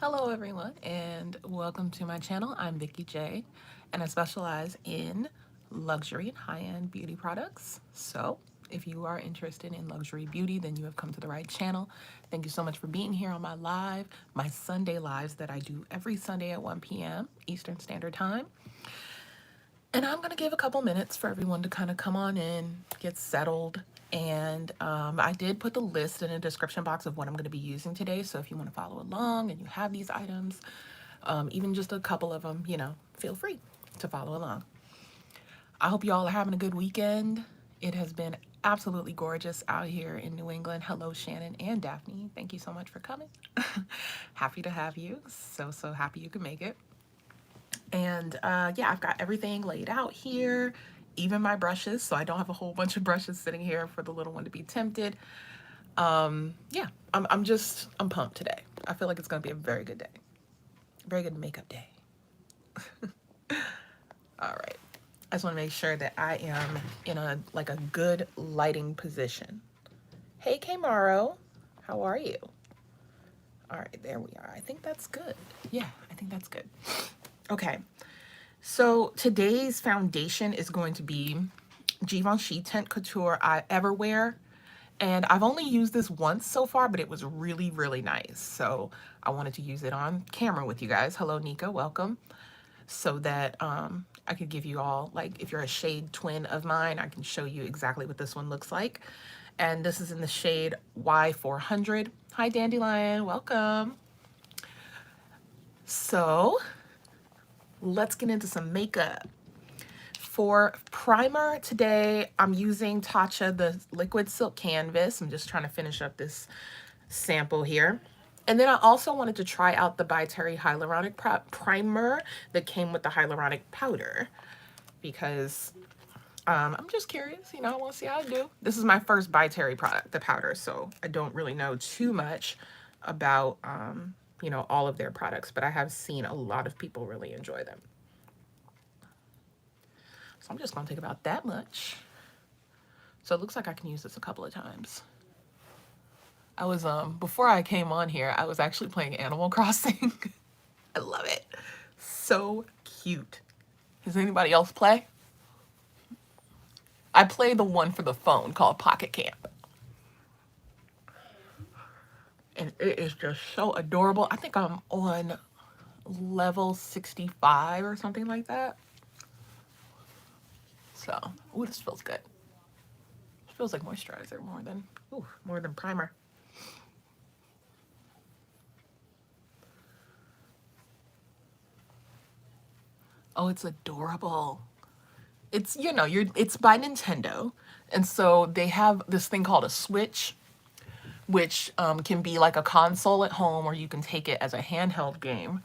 Hello everyone and welcome to my channel. I'm Vikeejeah and I specialize in luxury and high-end beauty products. So if you are interested in luxury beauty, then you have come to the right channel. Thank you so much for being here on my Sunday lives that I do every Sunday at 1 p.m. Eastern Standard Time. And I'm going to give a couple minutes for everyone to kind of come on in, get settled. And I did put the list in the description box of what I'm going to be using today. So if you want to follow along and you have these items, even just a couple of them, feel free to follow along. I hope you all are having a good weekend. It has been absolutely gorgeous out here in New England. Hello, Shannon and Daphne. Thank you so much for coming. Happy to have you. So happy you could make it. And yeah, I've got everything laid out here, even my brushes. So I don't have a whole bunch of brushes sitting here for the little one to be tempted. Yeah, I'm pumped today. I feel like it's going to be a very good day. Very good makeup day. All right. I just want to make sure that I am in a good lighting position. Hey, Kamaro, how are you? All right, there we are. I think that's good. Yeah, I think that's good. Okay, so today's foundation is going to be Givenchy Teint Couture Everwear. And I've only used this once so far, but it was really, really nice. So I wanted to use it on camera with you guys. Hello, Nika, welcome. So that I could give you all, like, if you're a shade twin of mine, I can show you exactly what this one looks like. And this is in the shade Y400. Hi, Dandelion, welcome. So let's get into some makeup. For primer today, I'm using Tatcha, the liquid silk canvas. I'm just trying to finish up this sample here. And then I also wanted to try out the By Terry hyaluronic primer that came with the hyaluronic powder because I'm just curious, I want to see how I do. This is my first By Terry product, the powder, so I don't really know too much about, all of their products, but I have seen a lot of people really enjoy them. So I'm just going to take about that much. So it looks like I can use this a couple of times. I was, before I came on here, I was actually playing Animal Crossing. I love it. So cute. Does anybody else play? I play the one for the phone called Pocket Camp. And it is just so adorable. I think I'm on level 65 or something like that. So, ooh, this feels good. It feels like moisturizer more than primer. Oh, it's adorable. It's, it's by Nintendo. And so they have this thing called a Switch, which can be like a console at home, or you can take it as a handheld game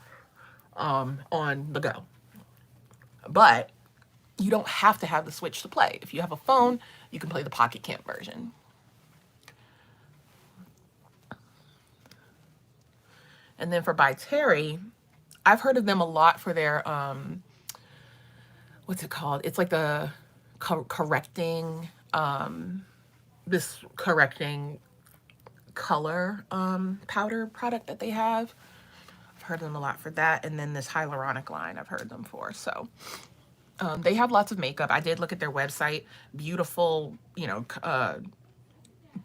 on the go. But you don't have to have the Switch to play. If you have a phone, you can play the Pocket Camp version. And then for By Terry, I've heard of them a lot for their, what's it called? It's like the correcting color powder product that they have. I've heard them a lot for that. And then this hyaluronic line I've heard them for. So they have lots of makeup. I did look at their website. Beautiful,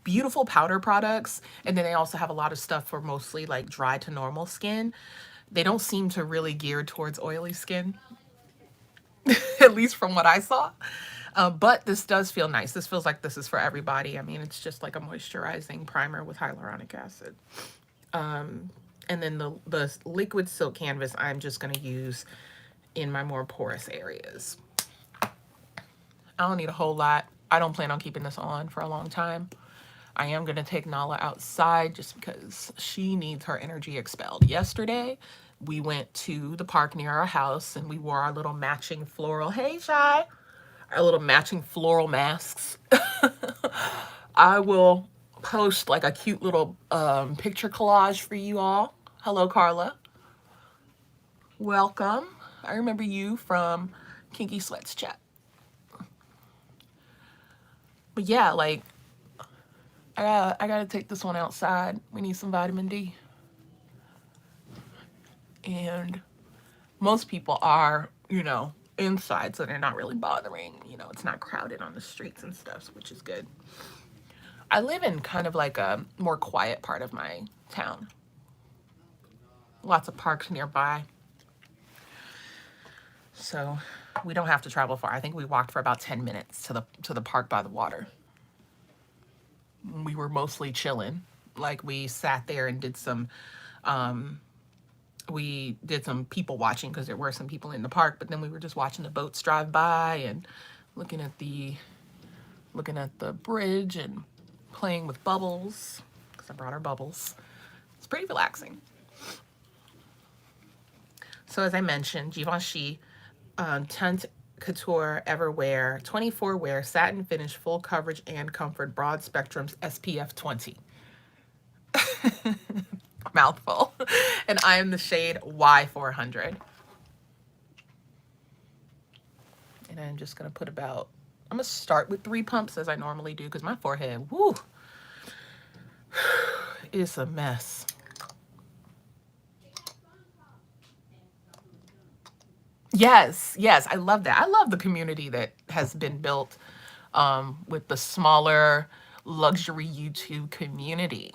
beautiful powder products. And then they also have a lot of stuff for mostly like dry to normal skin. They don't seem to really gear towards oily skin, at least from what I saw. But this does feel nice. This feels like this is for everybody. I mean, it's just like a moisturizing primer with hyaluronic acid. And then the liquid silk canvas I'm just going to use in my more porous areas. I don't need a whole lot. I don't plan on keeping this on for a long time. I am going to take Nala outside just because she needs her energy expelled. Yesterday, we went to the park near our house and we wore our little matching floral, hey Shy, our little matching floral masks. I will post like a cute little picture collage for you all. Hello, Carla. Welcome. I remember you from Kinky Sweats Chat. But yeah, like, I gotta take this one outside. We need some vitamin D. And most people are, you know, inside, so they're not really bothering. You know, it's not crowded on the streets and stuff, which is good. I live in kind of like a more quiet part of my town. Lots of parks nearby. So we don't have to travel far. I think we walked for about 10 minutes to the park by the water. We were mostly chilling. Like we sat there and did some we did some people watching because there were some people in the park, but then we were just watching the boats drive by and looking at the bridge and playing with bubbles because I brought our bubbles. It's pretty relaxing. So as I mentioned, Givenchy Teint Couture Everwear 24 wear satin finish, full coverage and comfort, broad spectrums, SPF 20. Mouthful. And I am the shade Y400. And I'm just going to put about, I'm going to start with 3 pumps as I normally do because my forehead, whoo, is a mess. Yes, yes, I love that. I love the community that has been built with the smaller luxury YouTube community.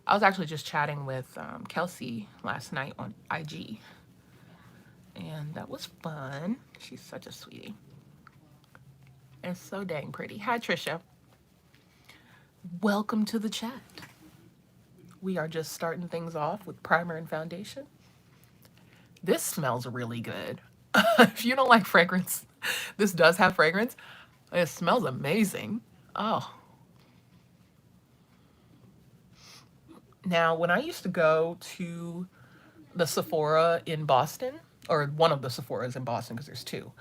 I was actually just chatting with Kelsey last night on IG, and that was fun. She's such a sweetie. And so dang pretty. Hi, Trisha. Welcome to the chat. We are just starting things off with primer and foundation. This smells really good. If you don't like fragrance, this does have fragrance. It smells amazing. Oh. Now, when I used to go to the Sephora in Boston, or one of the Sephoras in Boston, because there's 2,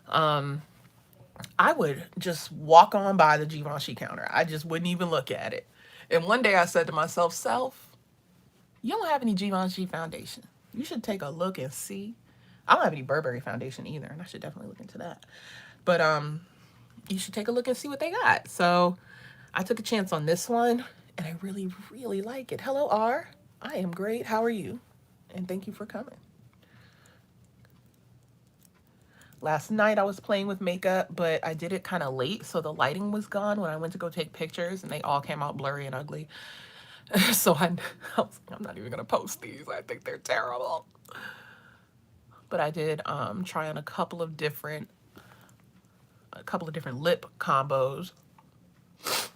I would just walk on by the Givenchy counter. I just wouldn't even look at it. And one day I said to myself, Self, you don't have any Givenchy foundation. You should take a look and see. I don't have any Burberry foundation either, and I should definitely look into that. But you should take a look and see what they got. So I took a chance on this one, and I really, really like it. Hello, R. I am great. How are you? And thank you for coming. Last night I was playing with makeup, but I did it kind of late, so the lighting was gone when I went to go take pictures, and they all came out blurry and ugly. So I'm not even gonna post these. I think they're terrible. But I did try on a couple of different lip combos.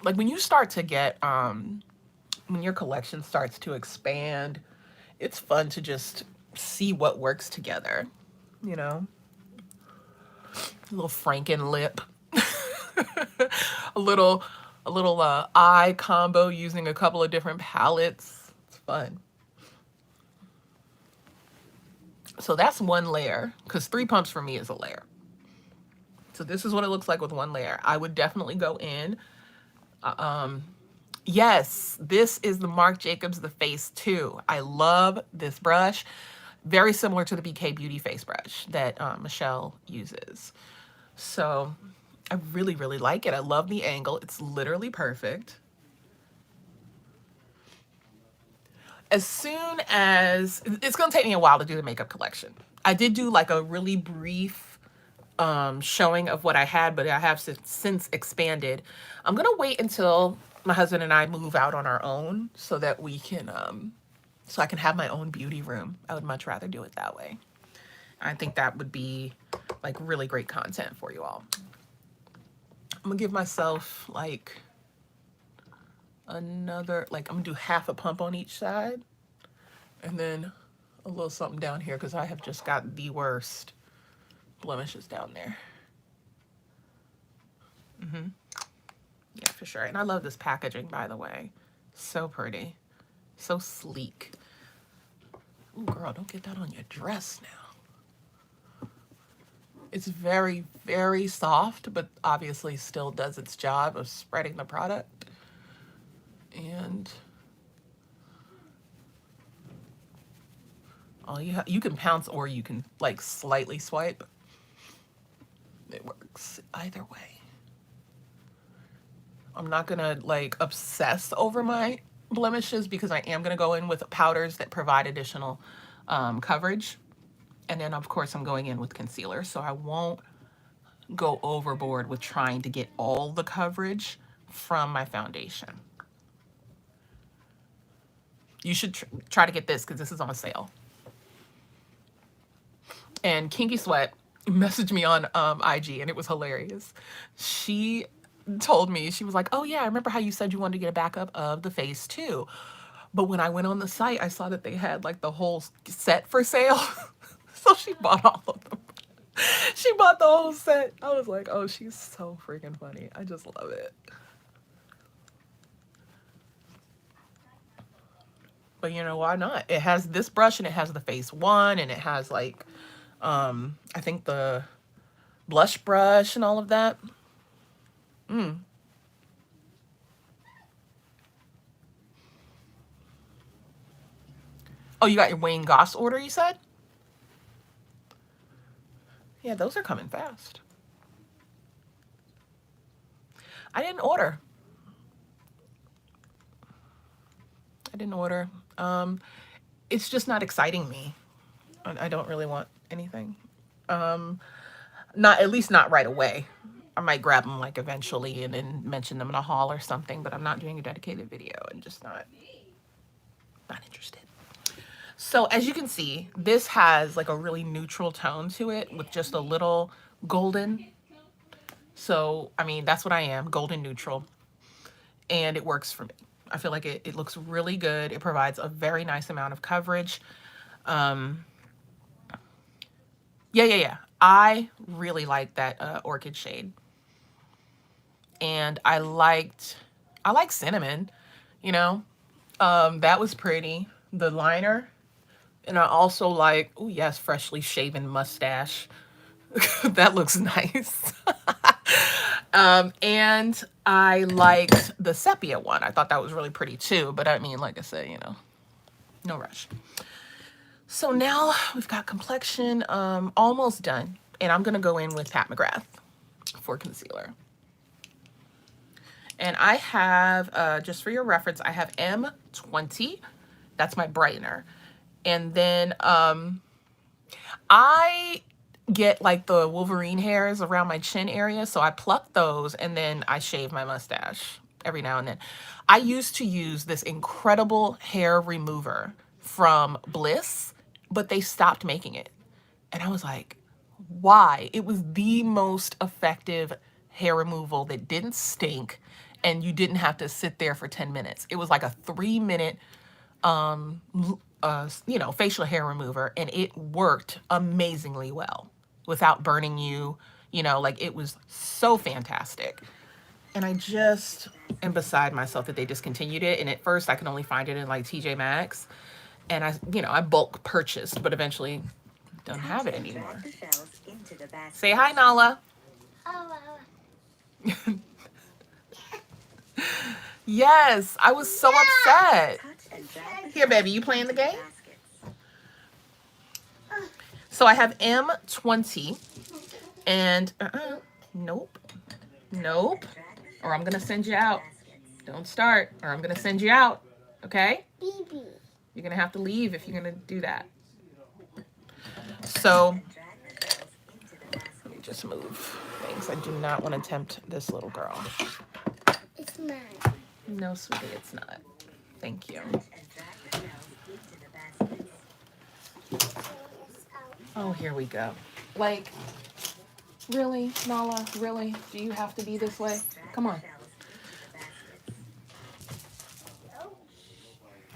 Like when you start to get when your collection starts to expand, it's fun to just see what works together, you know. A little Franken lip. a little eye combo using a couple of different palettes. It's fun. So that's one layer, because 3 pumps for me is a layer. So this is what it looks like with one layer. I would definitely go in. Yes, this is the Marc Jacobs The Face 2. I love this brush. Very similar to the BK Beauty face brush that Michelle uses. So I really, really like it. I love the angle. It's literally perfect. As soon as, it's going to take me a while to do the makeup collection. I did do like a really brief showing of what I had, but I have since expanded. I'm going to wait until my husband and I move out on our own so that we can, so I can have my own beauty room. I would much rather do it that way. I think that would be like really great content for you all. I'm gonna give myself like another, like I'm gonna do half a pump on each side and then a little something down here because I have just got the worst blemishes down there. Yeah, for sure. And I love this packaging, by the way. So pretty. So sleek. Ooh, girl, don't get that on your dress now. It's very, very soft, but obviously still does its job of spreading the product. And all you can pounce or you can like slightly swipe. It works either way. I'm not gonna like obsess over my blemishes because I am going to go in with powders that provide additional coverage. And then, of course, I'm going in with concealer, so I won't go overboard with trying to get all the coverage from my foundation. You should try to get this because this is on sale. And Kinky Sweat messaged me on IG, and it was hilarious. She told me, she was like, oh yeah, I remember how you said you wanted to get a backup of the face too. But when I went on the site, I saw that they had like the whole set for sale. So she bought all of them. She bought the whole set. I was like, oh, she's so freaking funny. I just love it. But you know, why not? It has this brush and it has the face one and it has like, I think the blush brush and all of that. Oh, you got your Wayne Goss order, you said? Yeah, those are coming fast. I didn't order. It's just not exciting me. I don't really want anything. Not, at least not right away. I might grab them like eventually and then mention them in a haul or something, but I'm not doing a dedicated video and just not interested. So as you can see, this has like a really neutral tone to it with just a little golden. So, I mean, that's what I am, golden neutral. And it works for me. I feel like it looks really good. It provides a very nice amount of coverage. Yeah. I really like that orchid shade. And I like cinnamon, you know. That was pretty. The liner. And I also like, oh yes, freshly shaven mustache. That looks nice. And I liked the sepia one. I thought that was really pretty too. But I mean, like I said, you know, no rush. So now we've got complexion almost done. And I'm going to go in with Pat McGrath for concealer. And I have, just for your reference, I have M20. That's my brightener. And then I get like the Wolverine hairs around my chin area. So I pluck those and then I shave my mustache every now and then. I used to use this incredible hair remover from Bliss, but they stopped making it. And I was like, why? It was the most effective hair removal that didn't stink and you didn't have to sit there for 10 minutes. It was like a 3-minute you know, facial hair remover, and it worked amazingly well without burning you, you know, like it was so fantastic. And I just am beside myself that they discontinued it. And at first I could only find it in like TJ Maxx, and I, you know, I bulk purchased, but eventually don't have it anymore. Say hi, Nala. Yes, I was so upset. Here, baby, you playing the game? So I have M20 and nope, or I'm gonna send you out. Don't start, or I'm gonna send you out. Okay? You're gonna have to leave if you're gonna do that. So let me just move things. I do not want to tempt this little girl. It's mine. No, sweetie, it's not. Thank you. Oh, here we go. Like, really, Nala? Really? Do you have to be this way? Come on.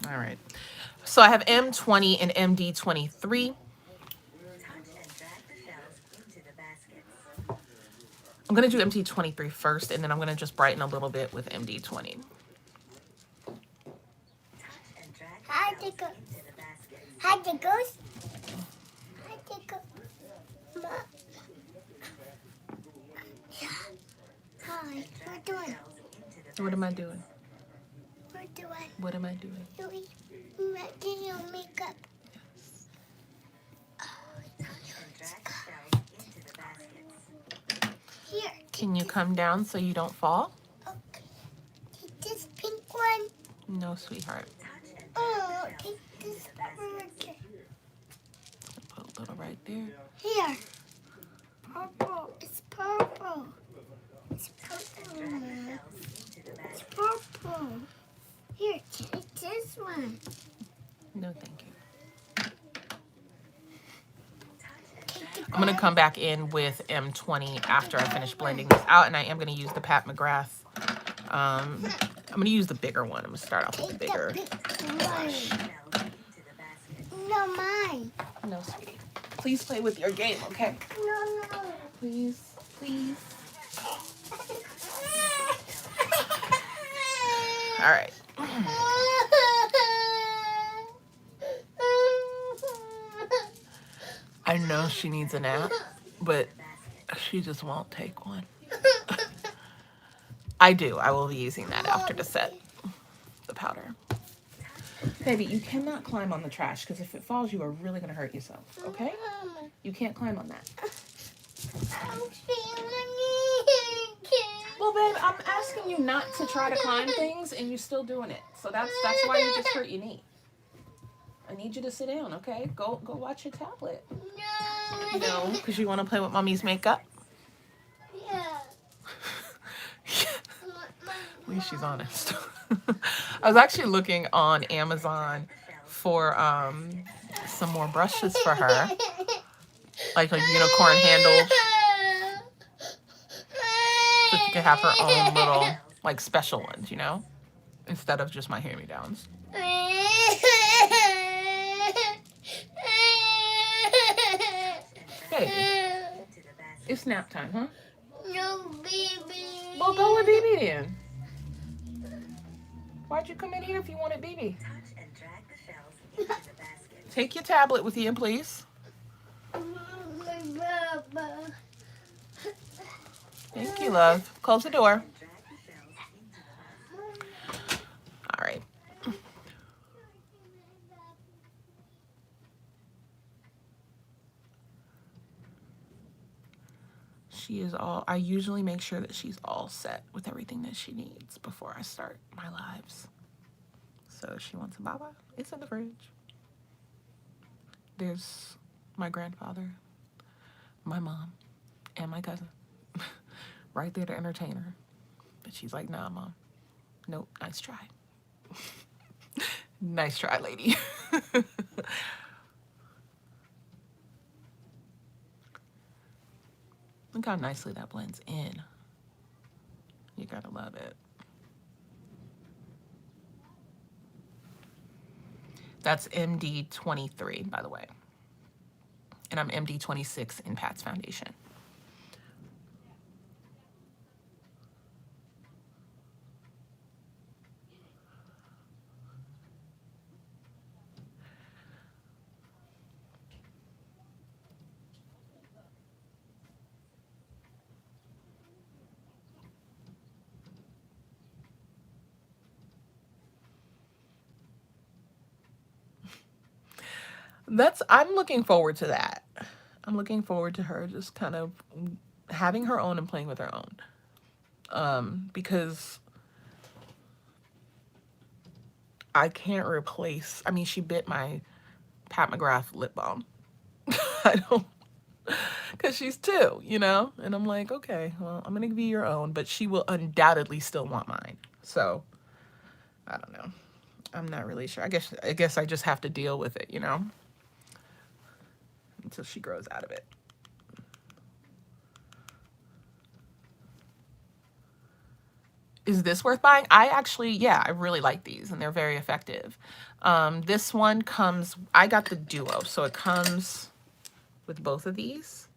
All right. So I have M20 and MD23. I'm going to do MD23 first, and then I'm going to just brighten a little bit with MD20. Hi, Dick. Hi, Dickles. Hi, Dick. Hi, what are you doing? What am I doing? What are you doing? What am I doing? You're making your makeup. Yes. Here. Can you come down so you don't fall? Okay. This pink one. No, sweetheart. Oh, take this purple. Put a little right there. Here. Purple. It's purple. It's purple, Mama. It's purple. Here, take this one. No, thank you. Take the I'm going to come back in with M20 after I finish blending this out, and I am going to use the Pat McGrath. I'm going to use the bigger one. I'm going to start off with the bigger. No, mine. No, sweetie. Please play with your game, okay? No, no. Please, please. All right. I know she needs a nap, but she just won't take one. I do. I will be using that after the set, the powder. Baby, you cannot climb on the trash because if it falls, you are really going to hurt yourself, okay? You can't climb on that. Well, babe, I'm asking you not to try to climb things and you're still doing it. So that's why you just hurt your knee. I need you to sit down, okay? Go watch your tablet. No, because you want to play with mommy's makeup? Yeah. At least she's honest. I was actually looking on Amazon for some more brushes for her. Like a unicorn handle. So she could have her own little, like, special ones, you know? Instead of just my hand-me-downs. Baby, it's nap time, huh? No, baby. Well, go with BB then. Why'd you come in here if you wanted BB? Take your tablet with you, please. Thank you, love. Close the door. All right. She is all, I usually make sure that she's all set with everything that she needs before I start my lives. So if she wants a baba, it's in the fridge. There's my grandfather, my mom, and my cousin right there to entertain her. But she's like, nah, Mom. Nope, nice try. Nice try, lady. Look how nicely that blends in. You gotta love it. That's MD23, by the way. And I'm MD26 in Pat's foundation. I'm looking forward to that. I'm looking forward to her just kind of having her own and playing with her own. Because I can't replace, I mean, she bit my Pat McGrath lip balm. I don't, because she's 2, you know? And I'm like, okay, well, I'm going to give you your own, but she will undoubtedly still want mine. So, I don't know. I'm not really sure. I guess I just have to deal with it, you know? Until she grows out of it. Is this worth buying? Yeah, I really like these and they're very effective. This one comes, I got the duo, so it comes with both of these.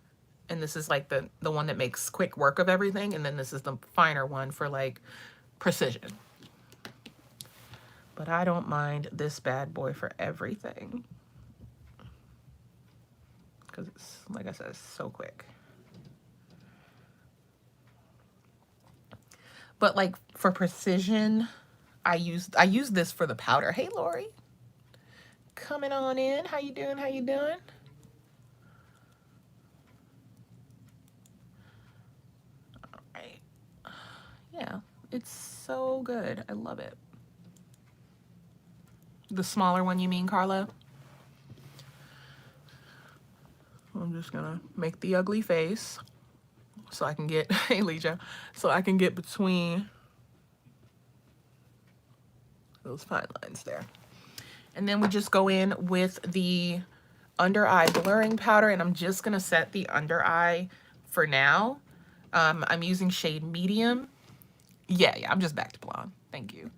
And this is like the one that makes quick work of everything. And then this is the finer one for like precision. But I don't mind this bad boy for everything. Because it's, like I said, it's so quick. But like for precision, I use this for the powder. Hey, Lori. Coming on in. How you doing? How you doing? All right. Yeah, it's so good. I love it. The smaller one, you mean, Carla? I'm just gonna make the ugly face so I can get, hey Leisha, so I can get between those fine lines there. And then we just go in with the under eye blurring powder, and I'm just gonna set the under eye for now. I'm using shade medium. Yeah, I'm just back to blonde. Thank you.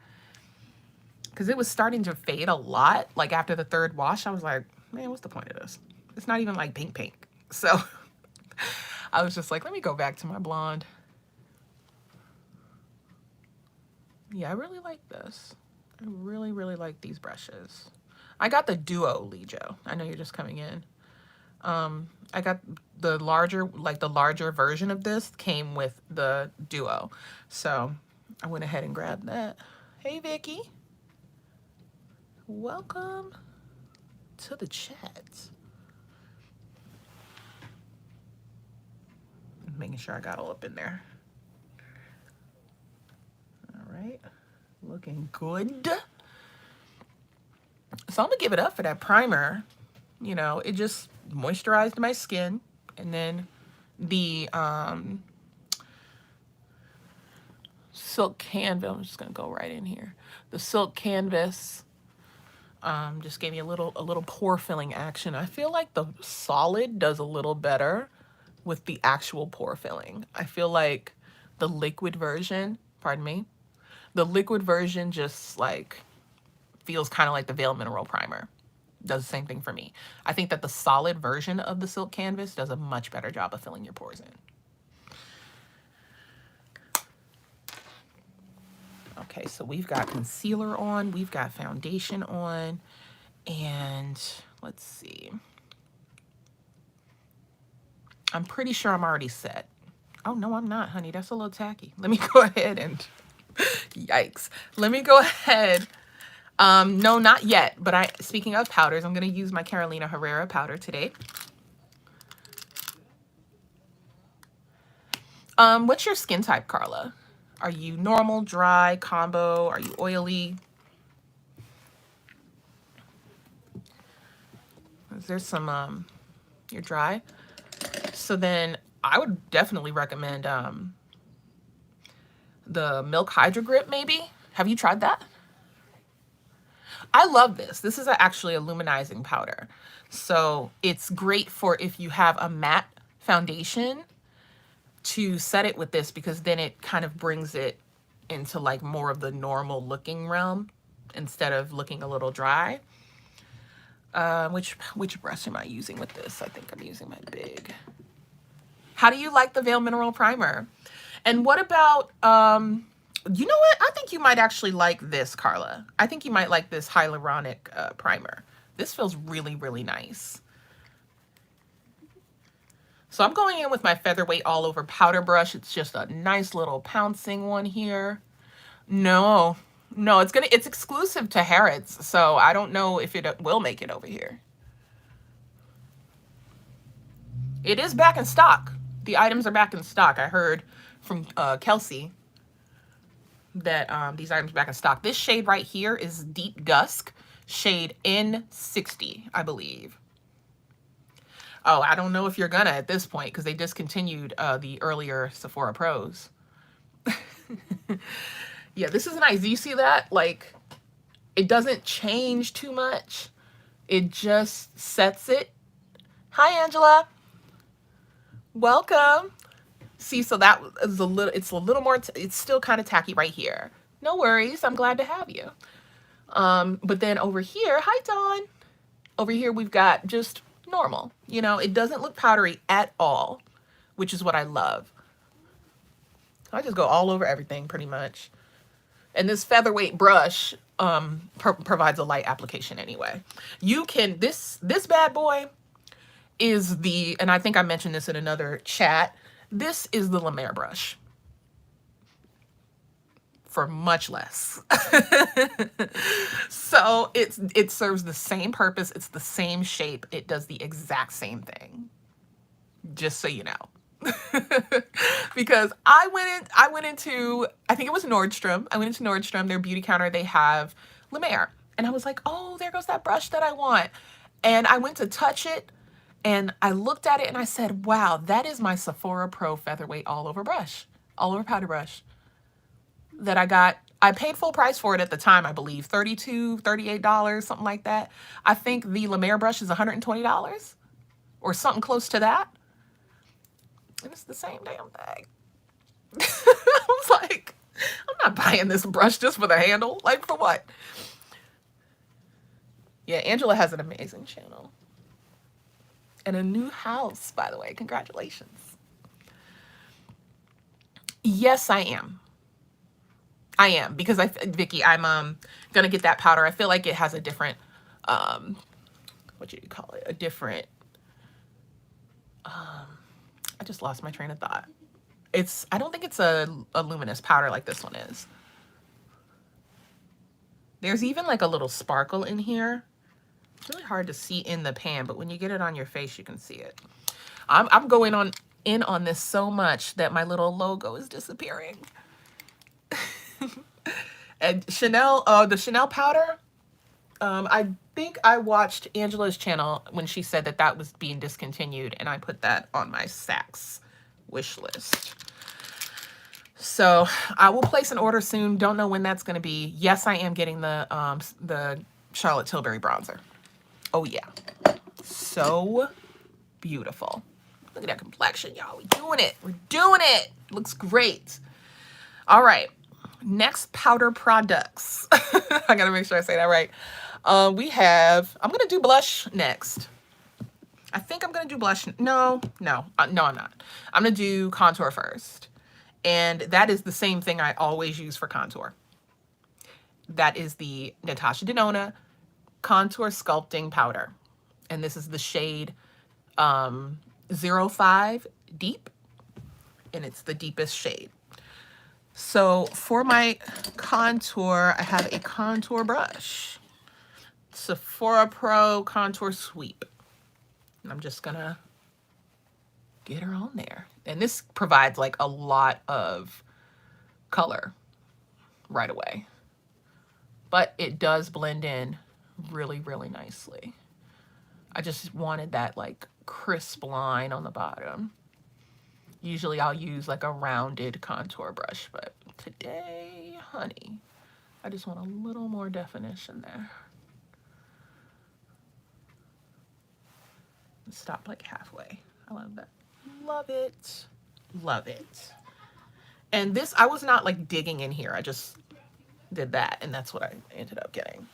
Because it was starting to fade a lot. Like after the third wash, I was like, man, what's the point of this? It's not even like pink. So I was just like, let me go back to my blonde. Yeah, I really like this. I really, really like these brushes. I got the Duo, Vikeejeah. I know you're just coming in. I got the larger version of this came with the Duo. So I went ahead and grabbed that. Hey, Vicky. Welcome to the chat. Making sure I got all up in there. All right. Looking good. So I'm gonna give it up for that primer. You know, it just moisturized my skin. And then the Silk Canvas, I'm just gonna go right in here. The Silk Canvas just gave me a little pore filling action. I feel like the solid does a little better with the actual pore filling. I feel like the liquid version, pardon me, the liquid version just like feels kind of like the Veil Mineral Primer. Does the same thing for me. I think that the solid version of the Silk Canvas does a much better job of filling your pores in. Okay, so we've got concealer on, we've got foundation on, and let's see. I'm pretty sure I'm already set. Oh, no, I'm not, honey. That's a little tacky. Let me go ahead and, yikes. Let me go ahead. No, not yet, but speaking of powders, I'm going to use my Carolina Herrera powder today. What's your skin type, Carla? Are you normal, dry, combo? Are you oily? Is there some, you're dry? So then I would definitely recommend the Milk Hydro Grip, maybe. Have you tried that? I love this. This is actually a luminizing powder. So it's great for if you have a matte foundation to set it with this, because then it kind of brings it into like more of the normal looking realm instead of looking a little dry. Which brush am I using with this? I think I'm using my big. How do you like the Veil Mineral Primer? And what about, you know what? I think you might actually like this, Carla. I think you might like this hyaluronic primer. This feels really, really nice. So I'm going in with my Featherweight All Over powder brush. It's just a nice little pouncing one here. No, it's exclusive to Harrods, so I don't know if it will make it over here. It is back in stock. The items are back in stock. I heard from Kelsey that these items are back in stock. This shade right here is Deep Dusk, shade N60, I believe. Oh, I don't know if you're gonna at this point, because they discontinued the earlier Sephora Pros. Yeah, this is nice. Do you see that? Like, it doesn't change too much. It just sets it. Hi, Angela. Welcome. See, so that is it's a little more, it's still kind of tacky right here. No worries. I'm glad to have you. But then over here, hi, Dawn. Over here, we've got just normal. You know, it doesn't look powdery at all, which is what I love. I just go all over everything pretty much. And this featherweight brush provides a light application anyway. You can, this bad boy is the, and I think I mentioned this in another chat, this is the La Mer brush for much less. So it serves the same purpose. It's the same shape. It does the exact same thing. Just so you know. Because I went into, I think it was Nordstrom. I went into Nordstrom, their beauty counter. They have La Mer. And I was like, oh, there goes that brush that I want. And I went to touch it and I looked at it and I said, wow, that is my Sephora Pro Featherweight all over brush, all over powder brush that I got. I paid full price for it at the time, I believe, $32, $38, something like that. I think the La Mer brush is $120 or something close to that. And it's the same damn thing. I was like, I'm not buying this brush just for the handle. Like, for what? Yeah, Angela has an amazing channel. And a new house, by the way. Congratulations. Yes, I am. I am, because Vicky, I'm gonna get that powder. I feel like it has a different what do you call it? A different I just lost my train of thought. I don't think it's a luminous powder like this one is. There's even like a little sparkle in here. It's really hard to see in the pan, but when you get it on your face, you can see it. I'm going in on this so much that my little logo is disappearing. And Chanel, the Chanel powder, I think I watched Angela's channel when she said that that was being discontinued, and I put that on my Saks wish list. So I will place an order soon. Don't know when that's going to be. Yes, I am getting the Charlotte Tilbury bronzer. Oh yeah, so beautiful. Look at that complexion, y'all. We're doing it. We're doing it. Looks great. All right. Next powder products. I gotta make sure I say that right. We have, I'm gonna do blush next. I think I'm gonna do blush. No, I'm not. I'm gonna do contour first. And that is the same thing I always use for contour. That is the Natasha Denona Contour Sculpting Powder. And this is the shade 05 Deep. And it's the deepest shade. So for my contour, I have a contour brush. Sephora Pro Contour Sweep. And I'm just gonna get her on there. And this provides like a lot of color right away. But it does blend in really, really nicely. I just wanted that like crisp line on the bottom. Usually I'll use like a rounded contour brush, but today, honey, I just want a little more definition there. Stop like halfway. I love that. Love it. Love it. And this, I was not like digging in here. I just did that, and that's what I ended up getting.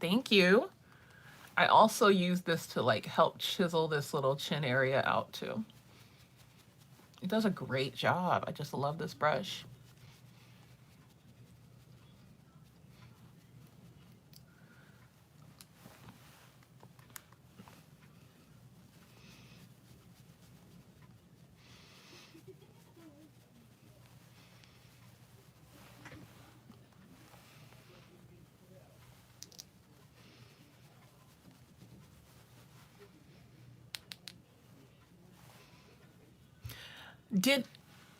Thank you. I also use this to like help chisel this little chin area out too. It does a great job. I just love this brush.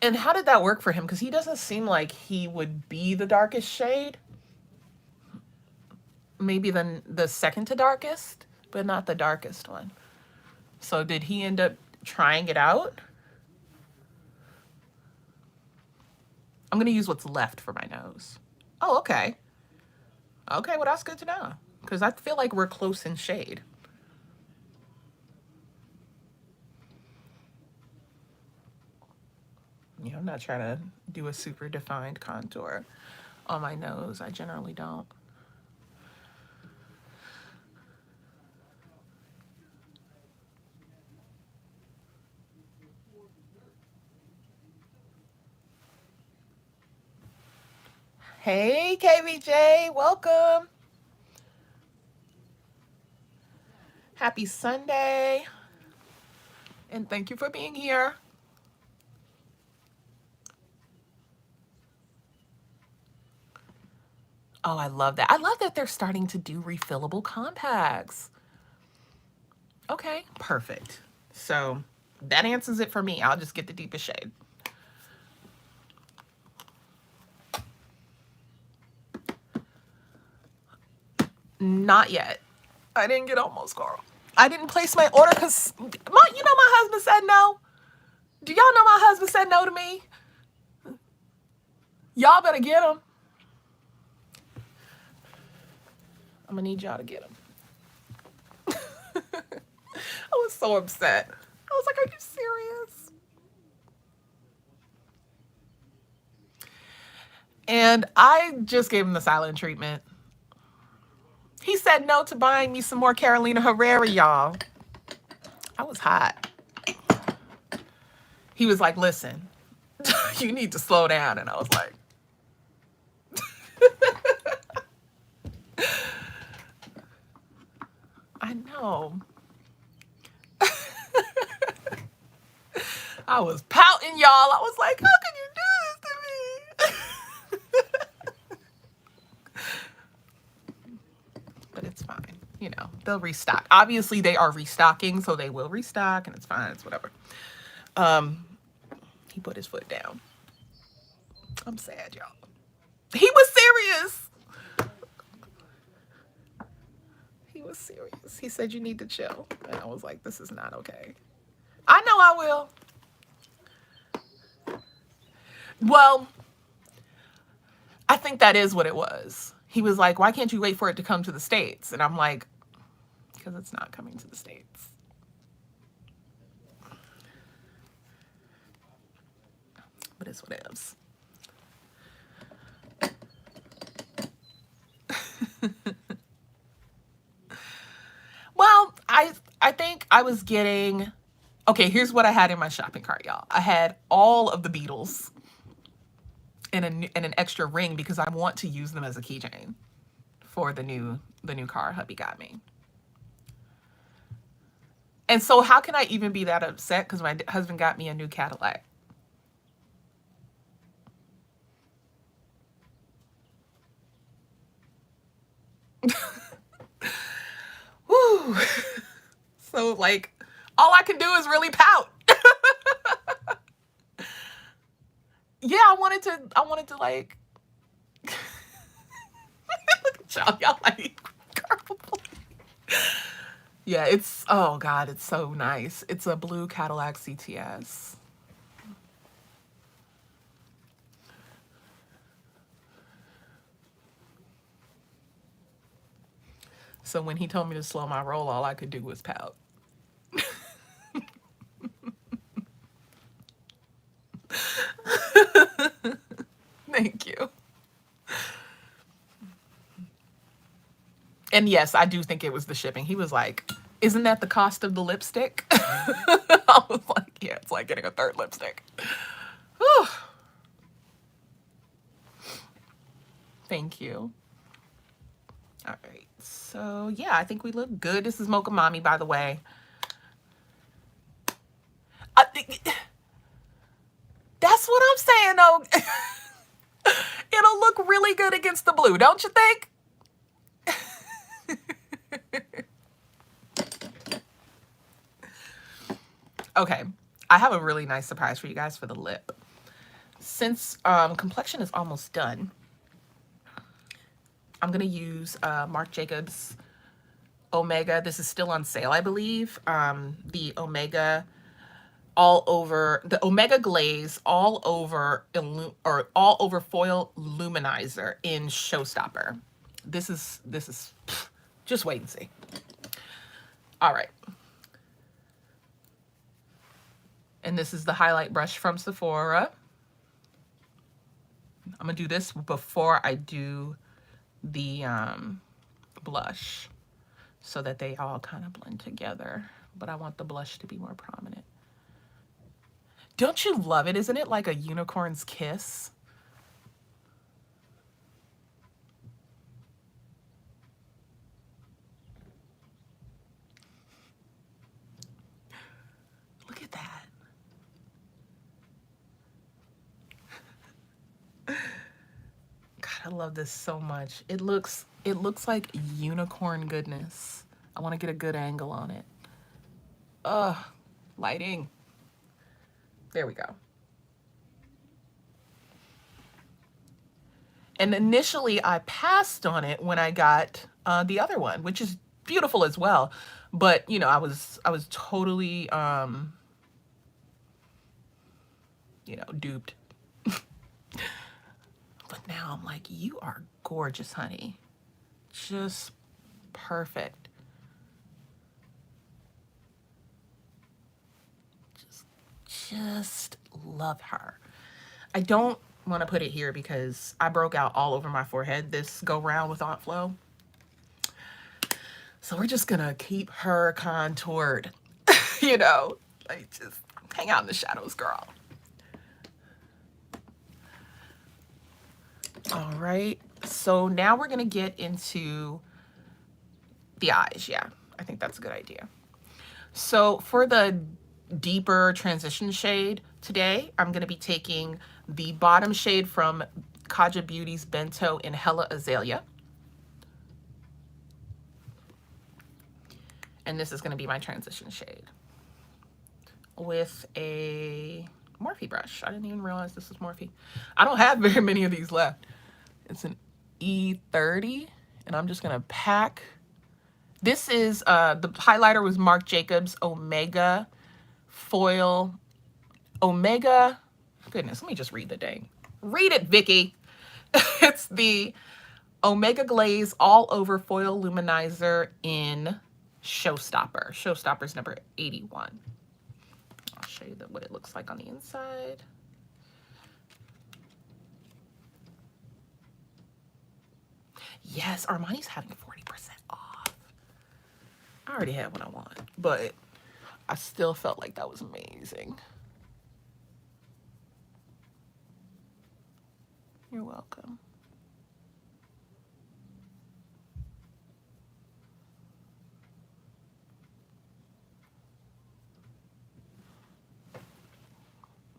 And how did that work for him? Because he doesn't seem like he would be the darkest shade. Maybe the second to darkest, but not the darkest one. So did he end up trying it out? I'm going to use what's left for my nose. Oh, okay. Okay, well, that's good to know. Because I feel like we're close in shade. You know, I'm not trying to do a super defined contour on my nose. I generally don't. Hey, KVJ, welcome. Happy Sunday. And thank you for being here. Oh, I love that. I love that they're starting to do refillable compacts. Okay, perfect. So that answers it for me. I'll just get the deepest shade. Not yet. I didn't get on mascara. I didn't place my order because, you know, my husband said no. Do y'all know my husband said no to me? Y'all better get him. I'm going to need y'all to get him. I was so upset. I was like, are you serious? And I just gave him the silent treatment. He said no to buying me some more Carolina Herrera, y'all. I was hot. He was like, listen, you need to slow down. And I was like, I know. I was pouting, y'all. I was like, how can you do this to me? But it's fine. You know, they'll restock. Obviously, they are restocking, so they will restock, and it's fine. It's whatever. He put his foot down. I'm sad, y'all. He was serious. He was serious. He said, you need to chill. And I was like, this is not okay. I know I will. Well, I think that is what it was. He was like, why can't you wait for it to come to the States? And I'm like, because it's not coming to the States. But it's what it is. Well, I think I was getting... Okay, here's what I had in my shopping cart, y'all. I had all of the beetles and an extra ring because I want to use them as a keychain for the new car hubby got me. And so how can I even be that upset because my husband got me a new Cadillac? Woo. So like all I can do is really pout. Yeah, I wanted to like look at y'all like girl. Yeah, it's, oh God, it's so nice. It's a blue Cadillac CTS. So when he told me to slow my roll, all I could do was pout. Thank you. And yes, I do think it was the shipping. He was like, isn't that the cost of the lipstick? I was like, yeah, it's like getting a third lipstick. Whew. Thank you. All right. So yeah, I think we look good. This is Mocha Mommy, by the way. That's what I'm saying, though. It'll look really good against the blue, don't you think? Okay, I have a really nice surprise for you guys for the lip. Since complexion is almost done, I'm going to use Marc Jacobs Omega. This is still on sale, I believe. The Omega all over, the Omega Glaze all over foil luminizer in Showstopper. This is just wait and see. All right. And this is the highlight brush from Sephora. I'm gonna do this before I do the blush so that they all kind of blend together. But I want the blush to be more prominent. Don't you love it? Isn't it like a unicorn's kiss? Look at that. God, I love this so much. It looks like unicorn goodness. I want to get a good angle on it. Ugh, lighting. There we go. And initially I passed on it when I got the other one, which is beautiful as well. But, you know, I was totally, you know, duped. But now I'm like, you are gorgeous, honey. Just perfect. Just love her. I don't want to put it here because I broke out all over my forehead this go round with Aunt Flo. So we're just gonna keep her contoured, you know, like just hang out in the shadows, girl. All right, so now we're gonna get into the eyes. Yeah, I think that's a good idea. So for the deeper transition shade today, I'm gonna be taking the bottom shade from Vikeejeah Beauty's Bento in Hella Azalea. And this is gonna be my transition shade with a Morphe brush. I didn't even realize this was Morphe. I don't have very many of these left. It's an E30, and I'm just gonna pack. This is, the highlighter was Marc Jacobs Omega Foil. Omega, goodness, let me just read the dang. Read it, Vicky. It's the Omega Glaze All Over Foil Luminizer in Showstopper. Showstopper's number 81. I'll show you what it looks like on the inside. Yes, Armani's having 40% off. I already had what I want, but I still felt like that was amazing. You're welcome.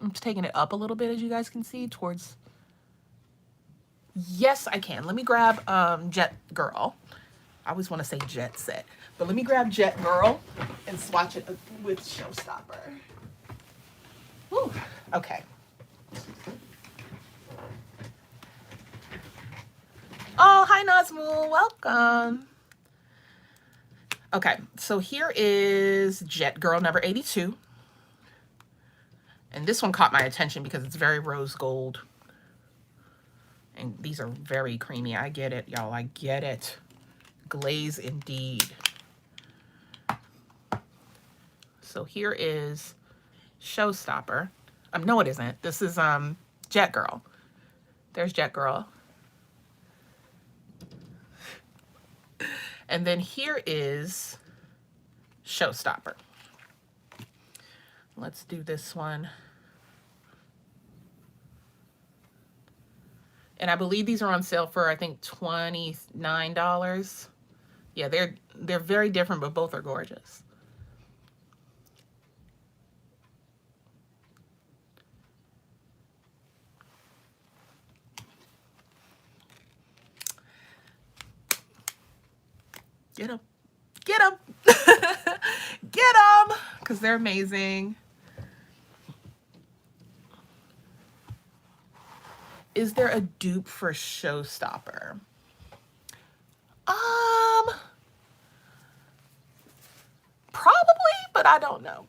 I'm just taking it up a little bit, as you guys can see, towards... Yes, I can. Let me grab Jet Girl. I always want to say Jet Set, but let me grab Jet Girl and swatch it with Showstopper. Woo. Okay. Oh, hi Nazmul, welcome. Okay, so here is Jet Girl number 82. And this one caught my attention because it's very rose gold. And these are very creamy. I get it, y'all. I get it. Glaze indeed. So here is Showstopper. No, it isn't. This is Jet Girl. There's Jet Girl. And then here is Showstopper. Let's do this one. And I believe these are on sale for, I think, $29. Yeah, they're very different, but both are gorgeous. Get them. Get them. Get them, because they're amazing. Is there a dupe for Showstopper? Probably, but I don't know.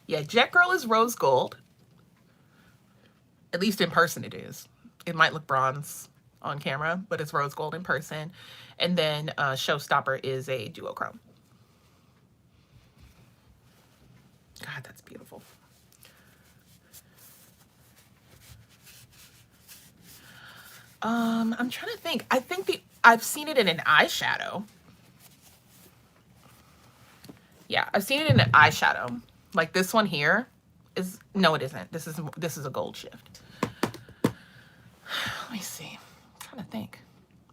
Yeah, Jet Girl is rose gold. At least in person it is. It might look bronze on camera, but it's rose gold in person. And then Showstopper is a duochrome. God, that's beautiful. I'm trying to think. I think I've seen it in an eyeshadow. Yeah, I've seen it in an eyeshadow. Like this one here is, no, it isn't. This is a gold shift. Let me see. I'm trying to think.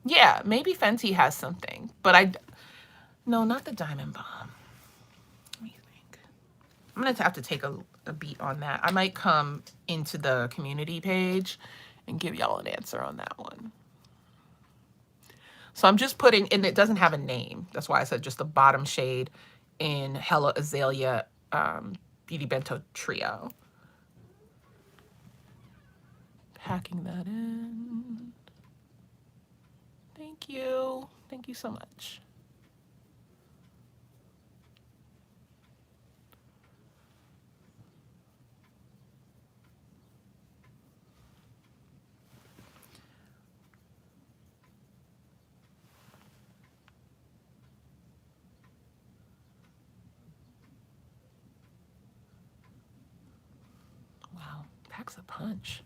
Yeah, maybe Fenty has something, but no, not the Diamond Bomb. Let me think. I'm gonna have to take a beat on that. I might come into the community page and give y'all an answer on that one. So I'm just putting, and it doesn't have a name. That's why I said just the bottom shade in Hello Azalea Beauty Bento Trio. Packing that in. Thank you. Thank you so much. Wow, packs a punch.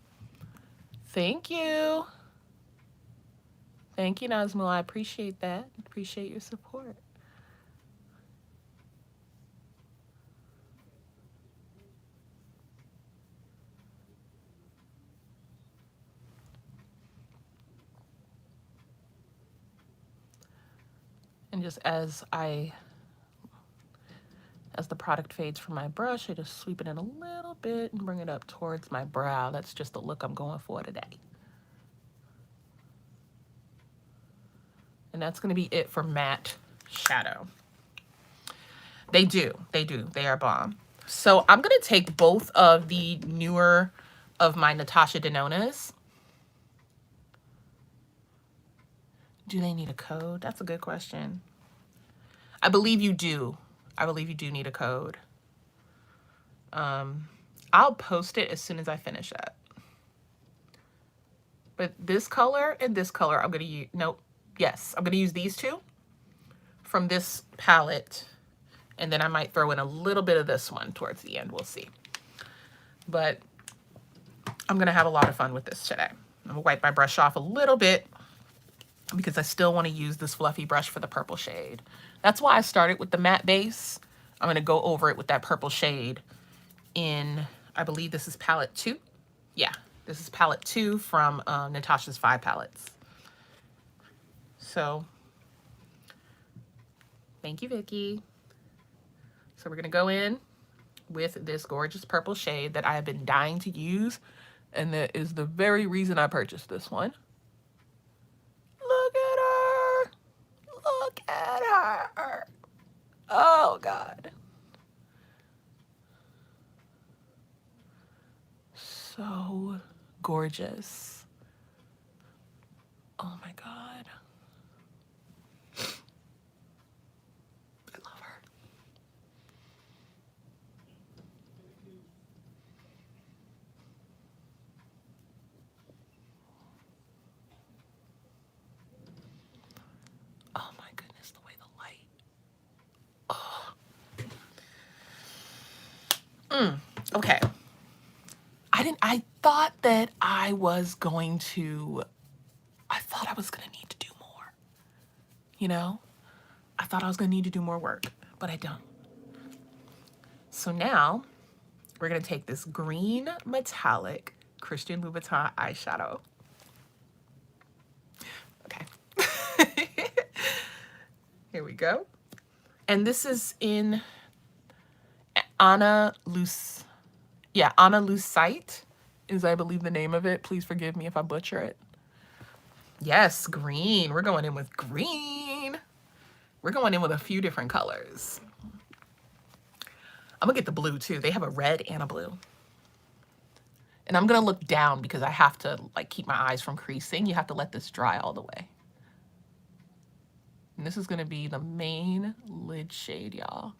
Thank you. Thank you, Nazmul. I appreciate that. Appreciate your support. And just as the product fades from my brush, I just sweep it in a little bit and bring it up towards my brow. That's just the look I'm going for today. And that's going to be it for matte shadow. They are bomb. So I'm going to take both of the newer of my Natasha Denonas. Do they need a code? That's a good question. I believe you do. I believe you do need a code. I'll post it as soon as I finish that. But this color and this color, I'm going to use, nope. Yes, I'm going to use these two from this palette. And then I might throw in a little bit of this one towards the end. We'll see. But I'm going to have a lot of fun with this today. I'm going to wipe my brush off a little bit because I still want to use this fluffy brush for the purple shade. That's why I started with the matte base. I'm going to go over it with that purple shade in, I believe this is palette 2. Yeah, this is palette 2 from Natasha's 5 palettes. So, thank you, Vicky. So we're going to go in with this gorgeous purple shade that I have been dying to use. And that is the very reason I purchased this one. Look at her. Look at her. Oh, God. So gorgeous. Oh, my God. I love her. Oh, my goodness, the way the light. Oh. Okay. I thought that I was going to need to do more. You know? I thought I was going to need to do more work, but I don't. So now we're going to take this green metallic Christian Louboutin eyeshadow. Okay. Here we go. And this is in Anna Lucite is, I believe, the name of it. Please forgive me if I butcher it. Yes, green. We're going in with green. We're going in with a few different colors. I'm gonna get the blue too. They have a red and a blue. And I'm gonna look down because I have to like keep my eyes from creasing. You have to let this dry all the way. And this is gonna be the main lid shade, y'all.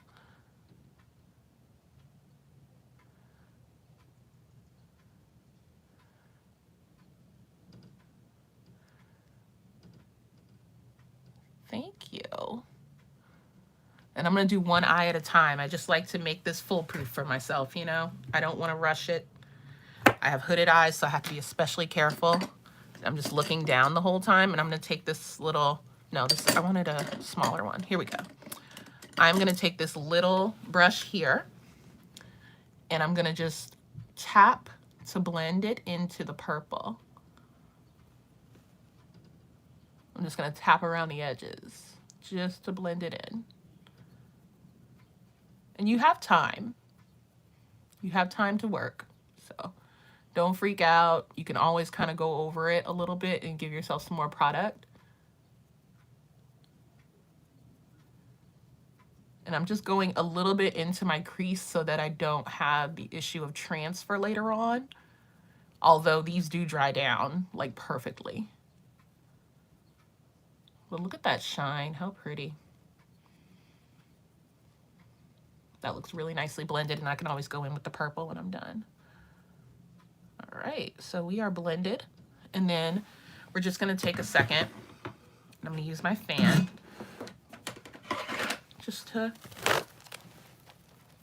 Thank you. And I'm going to do one eye at a time. I just like to make this foolproof for myself, you know? I don't want to rush it. I have hooded eyes, so I have to be especially careful. I'm just looking down the whole time, and I'm going to take this little, no, this, I wanted a smaller one. Here we go. I'm going to take this little brush here, and I'm going to just tap to blend it into the purple. I'm just going to tap around the edges just to blend it in. And you have time. You have time to work. So Don't freak out. You can always kind of go over it a little bit and give yourself some more product. And I'm just going a little bit into my crease so that I don't have the issue of transfer later on. Although these do dry down like perfectly. But look at that shine, how pretty. That looks really nicely blended, and I can always go in with the purple when I'm done. All right, so we are blended. And then we're just gonna take a second. I'm gonna use my fan just to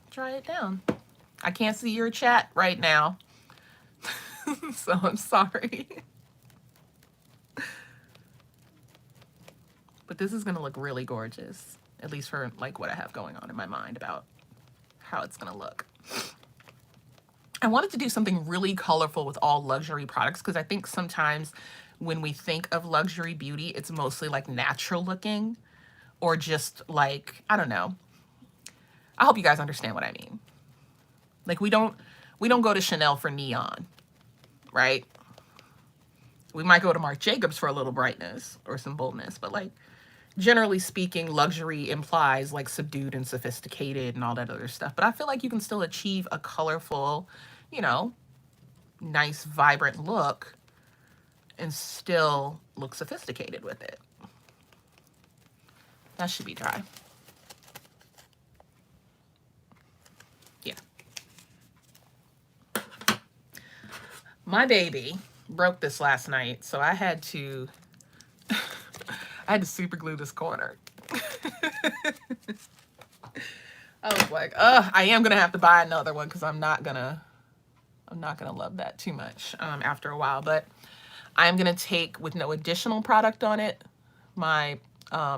dry it down. I can't see your chat right now, so I'm sorry. But this is gonna look really gorgeous, at least for like what I have going on in my mind about how it's gonna look. I wanted to do something really colorful with all luxury products because I think sometimes when we think of luxury beauty, it's mostly like natural looking or just like, I don't know. I hope you guys understand what I mean. Like we don't go to Chanel for neon, right? We might go to Marc Jacobs for a little brightness or some boldness, but like generally speaking, luxury implies like subdued and sophisticated and all that other stuff. But I feel like you can still achieve a colorful, you know, nice, vibrant look and still look sophisticated with it. That should be dry. Yeah. My baby broke this last night, so I had to super glue this corner. I was like, I am gonna have to buy another one because I'm not gonna love that too much after a while. But I'm gonna take, with no additional product on it, my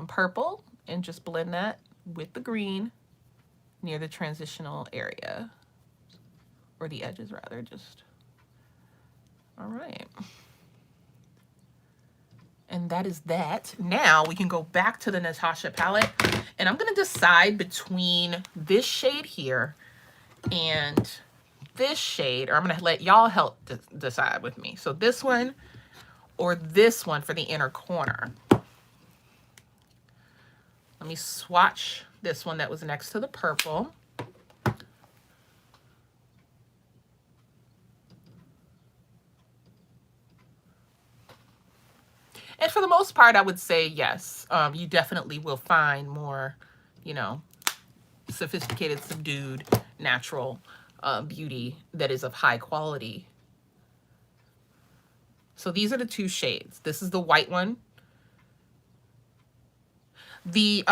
purple and just blend that with the green near the transitional area, or the edges rather, just, all right. And that is that. Now we can go back to the Natasha palette, and I'm gonna decide between this shade here and this shade, or I'm gonna let y'all help decide with me. So this one or this one for the inner corner. Let me swatch this one that was next to the purple. And for the most part, I would say yes. You definitely will find more, you know, sophisticated, subdued, natural beauty that is of high quality. So these are the two shades. This is the white one. The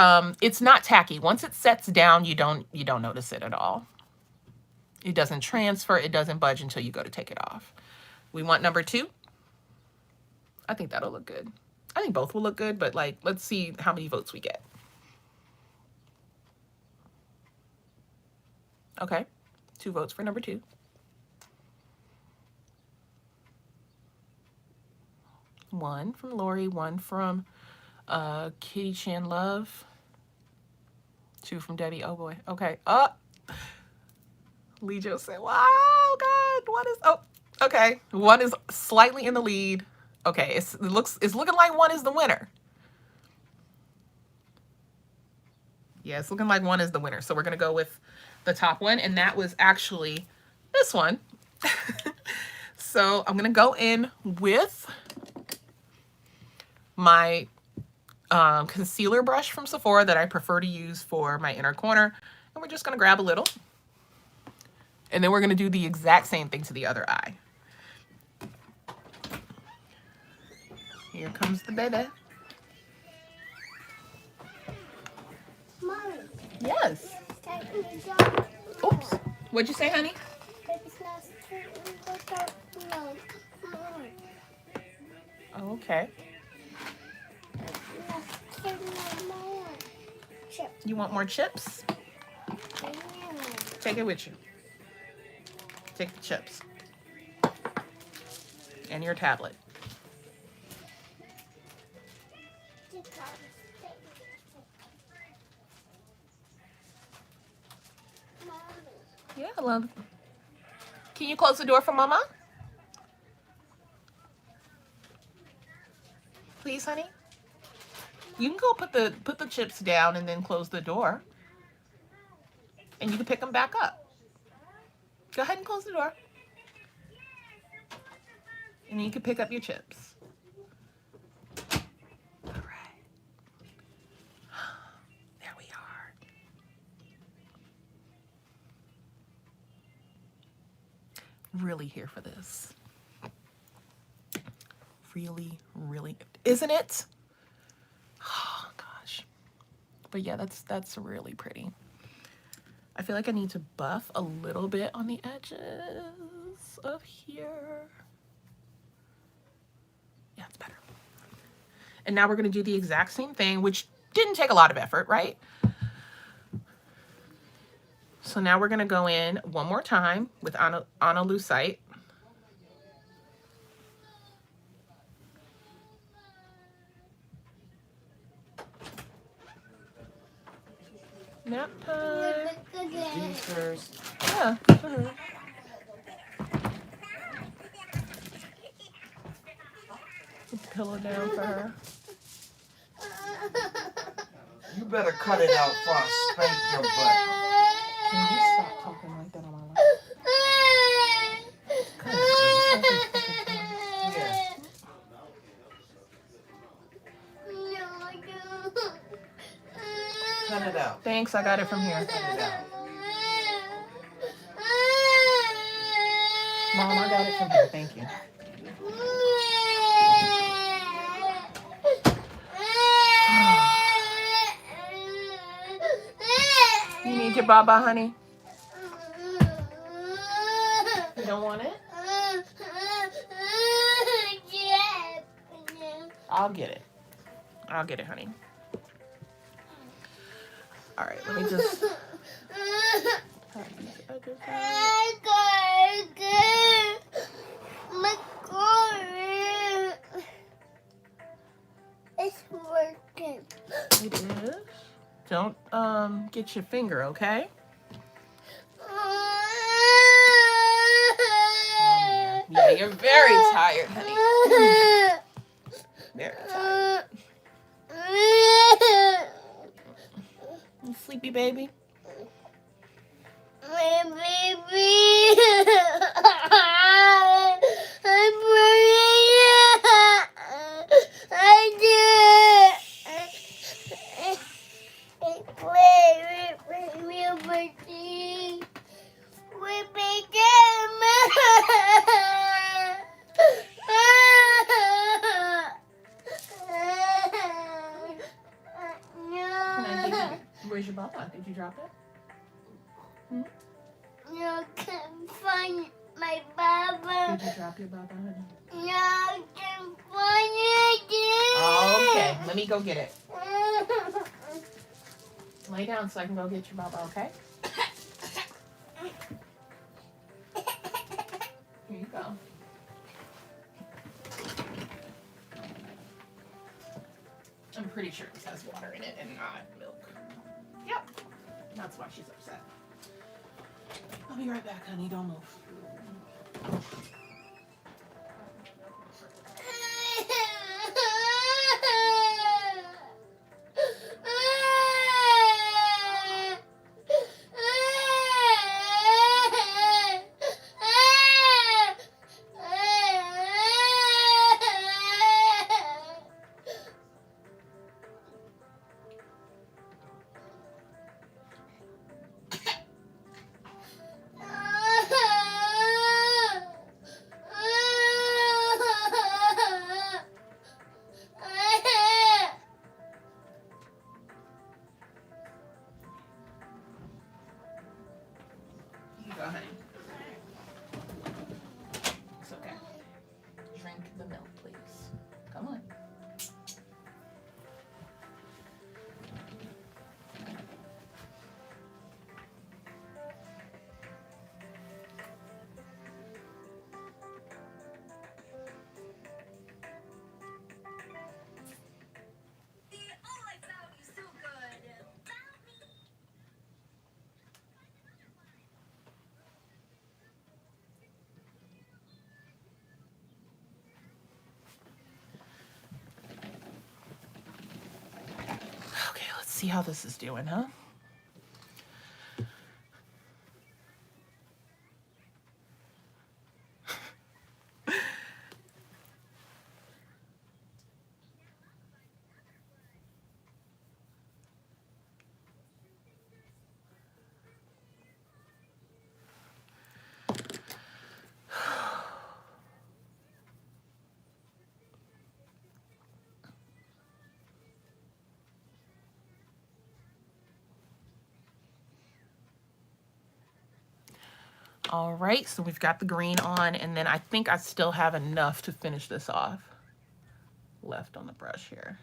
it's not tacky. Once it sets down, you don't notice it at all. It doesn't transfer, it doesn't budge until you go to take it off. We want number 2. I think that'll look good. I think both will look good, but like, let's see how many votes we get. Okay, 2 votes for number 2. One from Lori, 1 from Kitty Chan Love, 2 from Debbie. Oh boy. Okay. Lejo said, wow, God, what is, oh, okay. 1 is slightly in the lead. Okay, it's looking like 1 is the winner. Yeah, it's looking like 1 is the winner. So we're gonna go with the top one, and that was actually this one. So I'm gonna go in with my concealer brush from Sephora that I prefer to use for my inner corner, and we're just gonna grab a little, and then we're gonna do the exact same thing to the other eye. Here comes the baby. Mommy. Yes. Oops. What'd you say, honey? Oh, okay. You want more chips? Take it with you. Take the chips. And your tablet. Yeah, love. Can you close the door for Mama? please, honey? You can go put the chips down and then close the door. And you can pick them back up. Go ahead and close the door. And then you can pick up your chips. All right. There we are. Really here for this. Really, really. Isn't it? Oh, gosh. But yeah, that's really pretty. I feel like I need to buff a little bit on the edges of here. Yeah, it's better. And now we're going to do the exact same thing, which didn't take a lot of effort, right? So now we're going to go in one more time with Analucite. Nap time. These first. Yeah. Put the pillow down for her. You better cut it out before I spank your butt. Can you stop talking like that on my life? Yeah. Cut it out. Thanks, I got it from here. Cut it out. Mom, I got it from here. Thank you. You need your baba, honey? You don't want it? I'll get it. I'll get it, honey. All right, let me just... It's working. It is. Don't get your finger, okay? Yeah, you're very tired, honey. Very tired. You sleepy, baby? My baby. I'm Where's your baba? Did you drop it? You can find my baba. Did you drop your baba, honey? No, I can find it. Oh, okay. Let me go get it. Lay down so I can go get your baba, okay? Here you go. I'm pretty sure this has water in it and not milk. Yep. That's why she's upset. I'll be right back, honey. Don't move. see how this is doing, huh? All right, so we've got the green on, and then I think I still have enough to finish this off left on the brush here.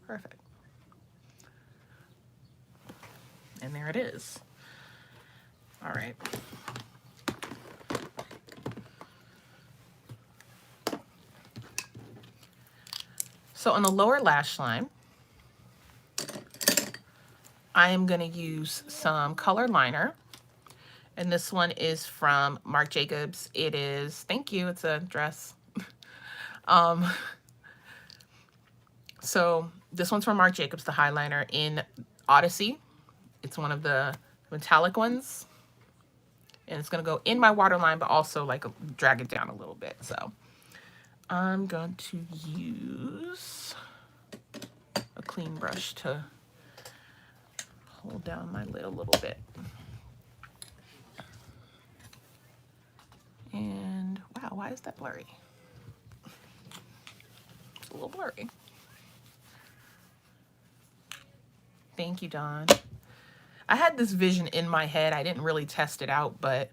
Perfect. And there it is. All right. So on the lower lash line, I am going to use some color liner. And this one is from Marc Jacobs. It is, thank you, it's a dress. So this one's from Marc Jacobs, the highliner in Odyssey. It's one of the metallic ones. And it's going to go in my waterline, but also like drag it down a little bit. So I'm going to use a clean brush to hold down my lid a little bit. And wow, why is that blurry? It's a little blurry. Thank you, Dawn. I had this vision in my head. I didn't really test it out, but,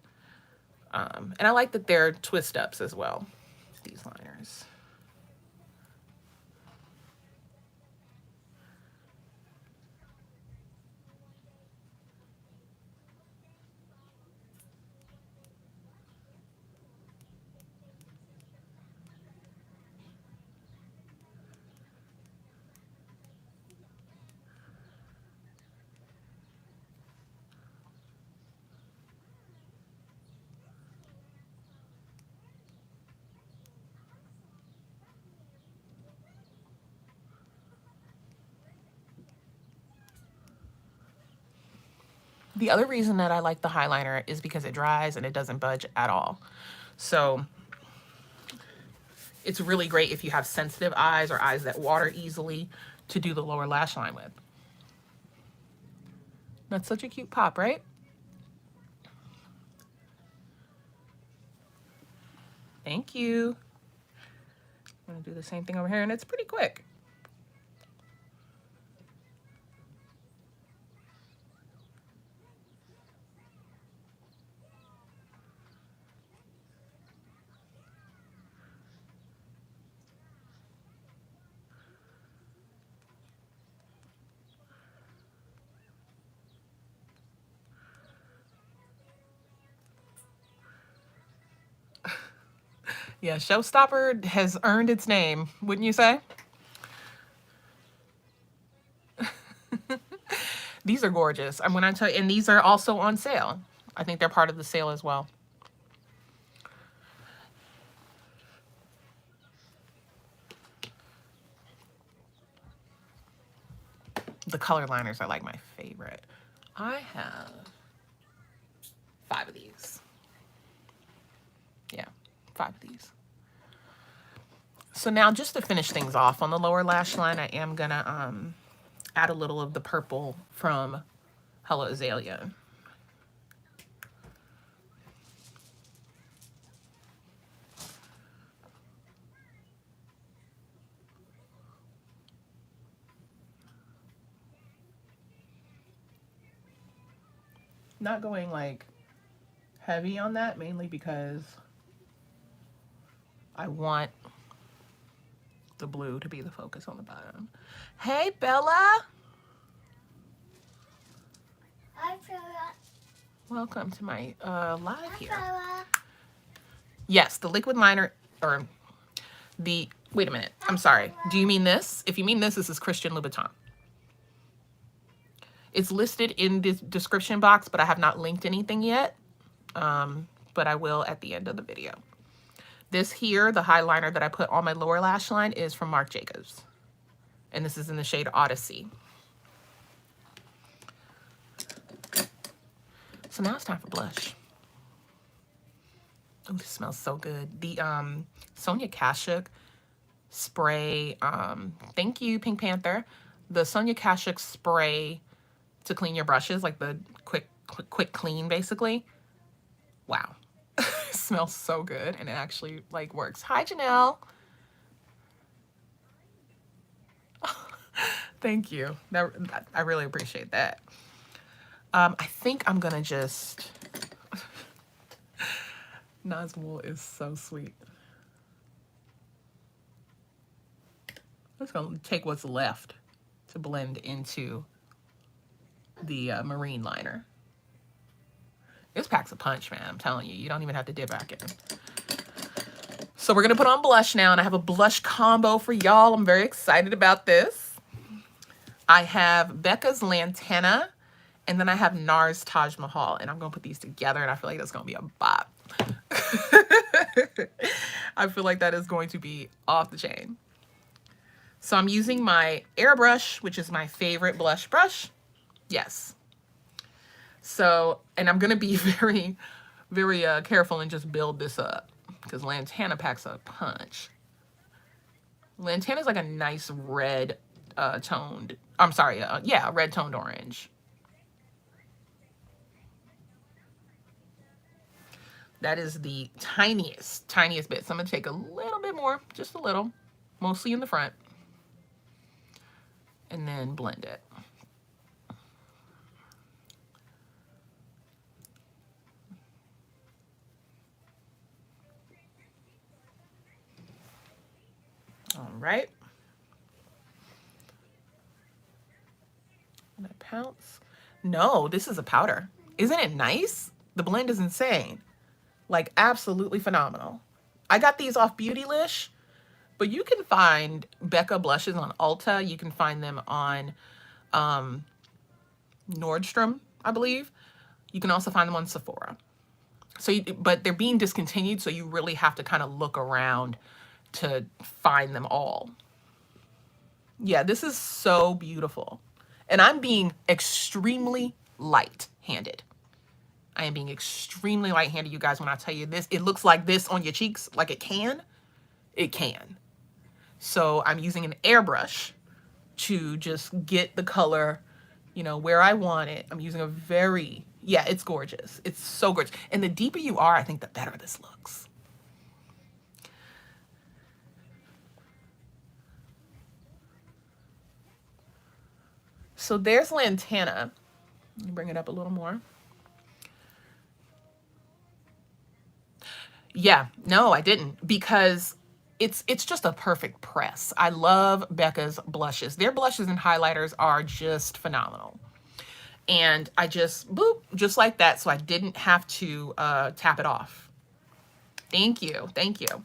and I like that they're twist ups as well, these liners. The other reason that I like the highliner is because it dries and it doesn't budge at all. So it's really great if you have sensitive eyes or eyes that water easily to do the lower lash line with. That's such a cute pop, right? Thank you. I'm gonna do the same thing over here, and it's pretty quick. Yeah, Showstopper has earned its name, wouldn't you say? These are gorgeous. I'm gonna tell you, and these are also on sale. I think they're part of the sale as well. The color liners are like my favorite. I have 5 of these. Yeah, 5 of these. So now just to finish things off on the lower lash line, I am gonna add a little of the purple from Hello Azalea. Not going like heavy on that, mainly because I want the blue to be the focus on the bottom. Hey, Bella. Hi, Bella. Welcome to my live here. Bella. Yes, the liquid liner, or the, wait a minute, I'm sorry. Do you mean this? If you mean this, this is Christian Louboutin. It's listed in the description box, but I have not linked anything yet. But I will at the end of the video. This here, the highliner that I put on my lower lash line, is from Marc Jacobs. And this is in the shade Odyssey. So now it's time for blush. Oh, this smells so good. The Sonia Kashuk spray. Thank you, Pink Panther. The Sonia Kashuk spray to clean your brushes, like the quick clean, basically. Wow. It smells so good, and it actually like works. Hi, Janelle. Thank you. I really appreciate that. I think I'm gonna just Nazwool is so sweet. I'm just gonna take what's left to blend into the marine liner. This packs a punch, man. I'm telling you, you don't even have to dip back in. So we're gonna put on blush now, and I have a blush combo for y'all. I'm very excited about this. I have Becca's Lantana, and then I have NARS Taj Mahal, and I'm gonna put these together, and I feel like that's gonna be a bop. I feel like that is going to be off the chain. So I'm using my airbrush, which is my favorite blush brush. Yes. So, and I'm gonna be very, very careful and just build this up, because Lantana packs a punch. Lantana is like a nice red toned, I'm sorry, yeah, red toned orange. That is the tiniest bit. So I'm gonna take a little bit more, just a little, mostly in the front, and then blend it. All right. And I pounce. No, this is a powder. Isn't it nice? The blend is insane. Like, absolutely phenomenal. I got these off Beautylish, but you can find Becca blushes on Ulta. You can find them on Nordstrom, I believe. You can also find them on Sephora. So, but they're being discontinued, so you really have to kind of look around to find them all. Yeah, this is so beautiful. And I'm being extremely light-handed. I am being extremely light-handed, you guys, when I tell you this. It looks like this on your cheeks, like it can. It can. So I'm using an airbrush to just get the color, you know, where I want it. I'm using a very, yeah, it's gorgeous. It's so gorgeous. And the deeper you are, I think the better this looks. So there's Lantana. Let me bring it up a little more. Yeah, no, I didn't, because it's just a perfect press. I love Becca's blushes. Their blushes and highlighters are just phenomenal. And I just, boop, just like that, so I didn't have to tap it off. Thank you, thank you.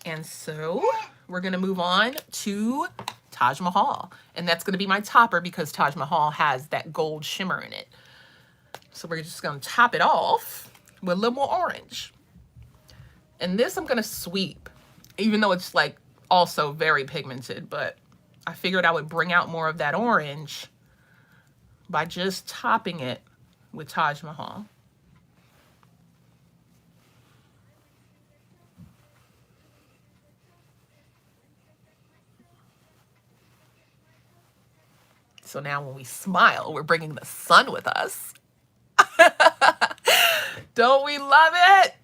And so we're gonna move on to Taj Mahal. And that's gonna be my topper, because Taj Mahal has that gold shimmer in it. So we're just gonna top it off with a little more orange. And this I'm gonna sweep, even though it's like also very pigmented, but I figured I would bring out more of that orange by just topping it with Taj Mahal. So now when we smile, we're bringing the sun with us. Don't we love it?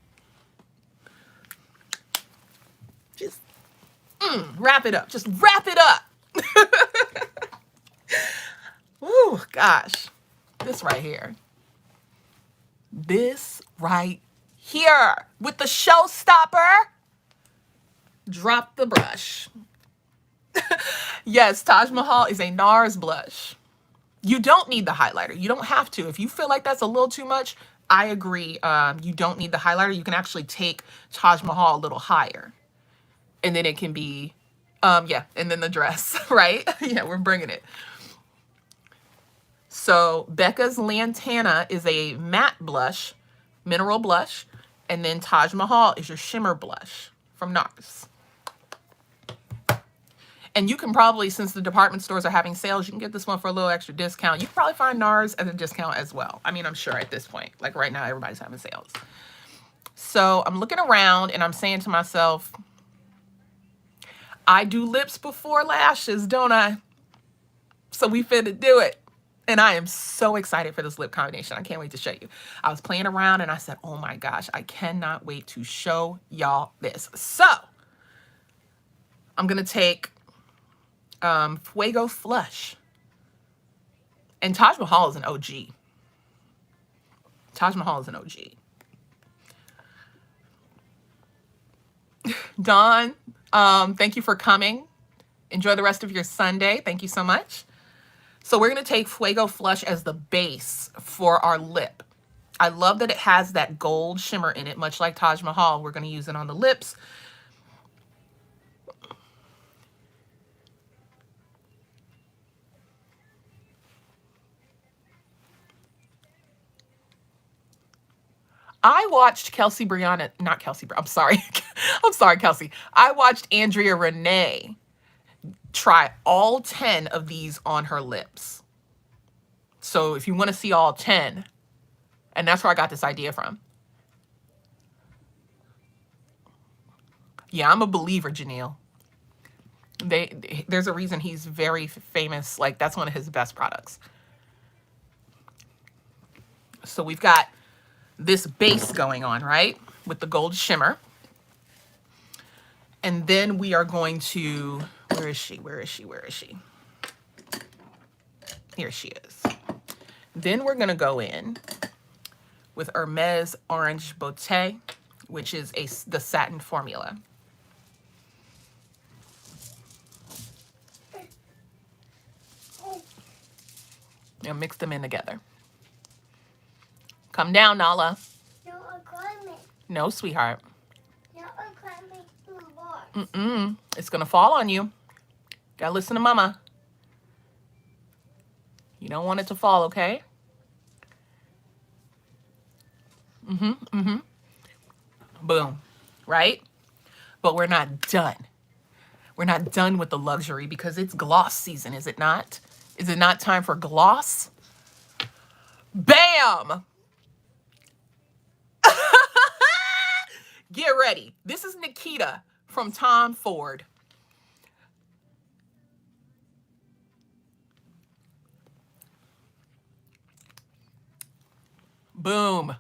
Just wrap it up. Just wrap it up. Ooh, gosh. This right here. This right here with the showstopper. Drop the brush. Yes, Taj Mahal is a NARS blush. You don't need the highlighter. You don't have to. If you feel like that's a little too much, I agree. You don't need the highlighter. You can actually take Taj Mahal a little higher. And then it can be, yeah, and then the dress, right? Yeah, we're bringing it. So Becca's Lantana is a matte blush, mineral blush. And then Taj Mahal is your shimmer blush from NARS. And you can probably, since the department stores are having sales, you can get this one for a little extra discount. You can probably find NARS at a discount as well. I mean, I'm sure at this point, like right now, everybody's having sales. So I'm looking around and I'm saying to myself, I do lips before lashes, don't I? So we finna do it. And I am so excited for this lip combination. I can't wait to show you. I was playing around and I said, oh my gosh, I cannot wait to show y'all this. So I'm gonna take Fuego Flush. And Taj Mahal is an OG. Taj Mahal is an OG. Dawn, thank you for coming. Enjoy the rest of your Sunday. Thank you so much. So we're going to take Fuego Flush as the base for our lip. I love that it has that gold shimmer in it, much like Taj Mahal. We're going to use it on the lips. I watched Kelsey Brianna, not Kelsey, I'm sorry. I'm sorry, Kelsey. I watched Andrea Renee try all 10 of these on her lips. So if you want to see all 10, and that's where I got this idea from. Yeah, I'm a believer, Janelle. There's a reason he's very famous. Like, that's one of his best products. So we've got this base going on, right? With the gold shimmer. And then we are going to, where is she? Where is she? Where is she? Here she is. Then we're going to go in with Hermes Orange Beauté, which is the satin formula. And mix them in together. Come down, Nala. No, I'm climbing. No, sweetheart. No, I'm climbing the bar. It's going to fall on you. Gotta listen to mama. You don't want it to fall, okay? Boom. Right? But we're not done. We're not done with the luxury because it's gloss season, is it not? Is it not time for gloss? Bam! Get ready. This is Nikita from Tom Ford. Boom.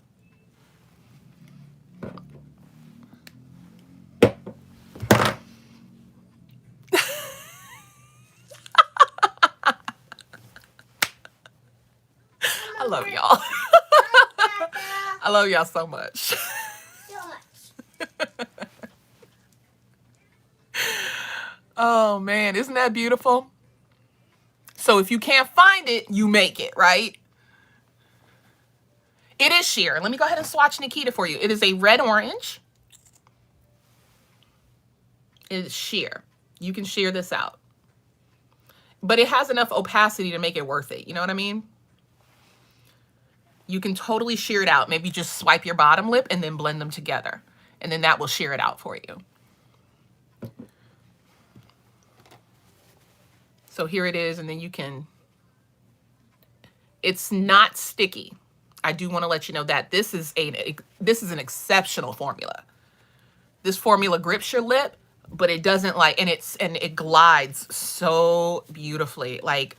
I love y'all. I love y'all so much. Oh man, isn't that beautiful? So if you can't find it, you make it, right? It is sheer. Let me go ahead and swatch Nikita for you. It is a red orange. It is sheer. You can sheer this out. But it has enough opacity to make it worth it. You know what I mean? You can totally sheer it out. Maybe just swipe your bottom lip and then blend them together. And then that will sheer it out for you. So here it is, and then you can, it's not sticky. I do want to let you know that this is an exceptional formula. This formula grips your lip, but it doesn't like, and it glides so beautifully. Like,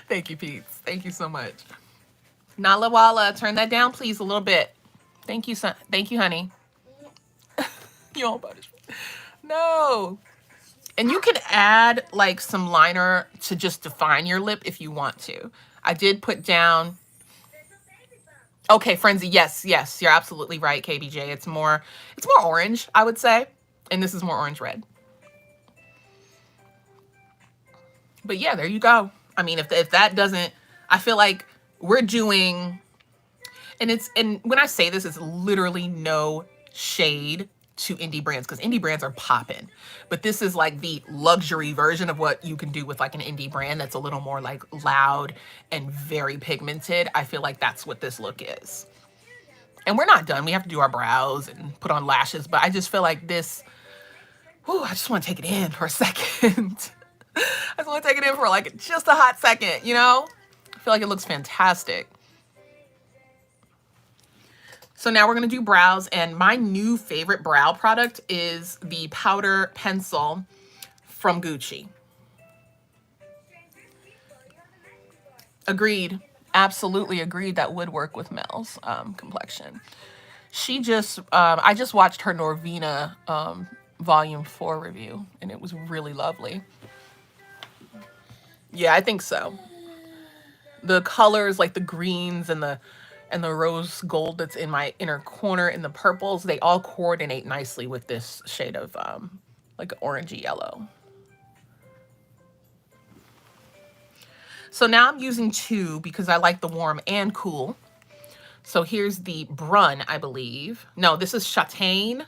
thank you, Pete. Thank you so much. Nala Wala, turn that down, please, a little bit. Thank you, son. Thank you, honey. You don't punish me. No. And you can add like some liner to just define your lip if you want to. I did put down. Okay, Frenzy. Yes, yes, you're absolutely right, KBJ. It's more orange, I would say. And this is more orange red. But yeah, there you go. I mean, if that doesn't, I feel like we're doing, and when I say this, it's literally no shade to indie brands, because indie brands are popping, but this is like the luxury version of what you can do with like an indie brand that's a little more like loud and very pigmented. I feel like that's what this look is. And we're not done. We have to do our brows and put on lashes. But I just feel like this, whew, I just want to take it in for a second. I just want to take it in for like just a hot second, you know? I feel like it looks fantastic. So now we're going to do brows. And my new favorite brow product is the powder pencil from Gucci. Agreed. Absolutely agreed. That would work with Mel's complexion. She just, I just watched her Norvina Volume 4 review, and it was really lovely. Yeah, I think so. The colors, like the greens and the rose gold that's in my inner corner and the purples, they all coordinate nicely with this shade of like orangey yellow. So now I'm using two because I like the warm and cool. So here's the Brun, I believe. No, this is Châtain.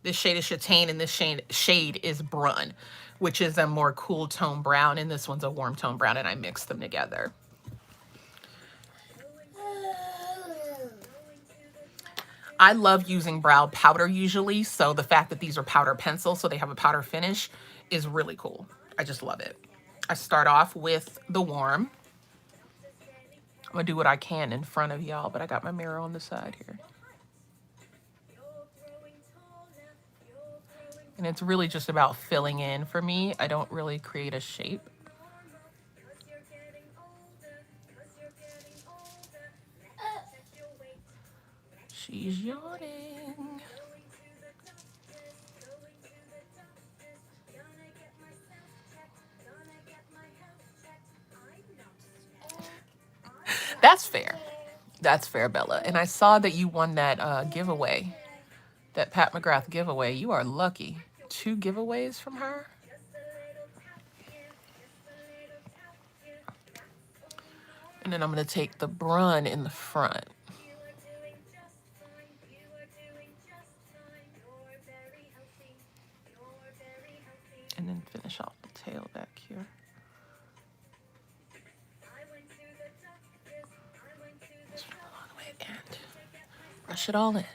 This shade is Châtain, and this shade is Brun, which is a more cool tone brown, and this one's a warm tone brown, and I mixed them together. I love using brow powder usually, so the fact that these are powder pencils, so they have a powder finish, is really cool. I just love it. I start off with the warm. I'm gonna do what I can in front of y'all, but I got my mirror on the side here. And it's really just about filling in for me. I don't really create a shape. She's yawning. That's fair. That's fair, Bella. And I saw that you won that giveaway, that Pat McGrath giveaway. You are lucky. 2 giveaways from her. And then I'm going to take the Brun in the front. And then finish off the tail back here. All the way and brush it all in.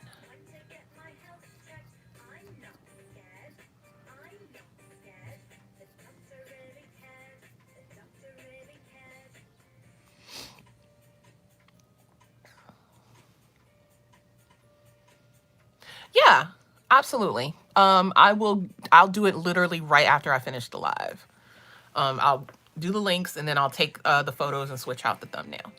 Yeah, absolutely. I'll do it literally right after I finish the live. I'll do the links and then I'll take the photos and switch out the thumbnail.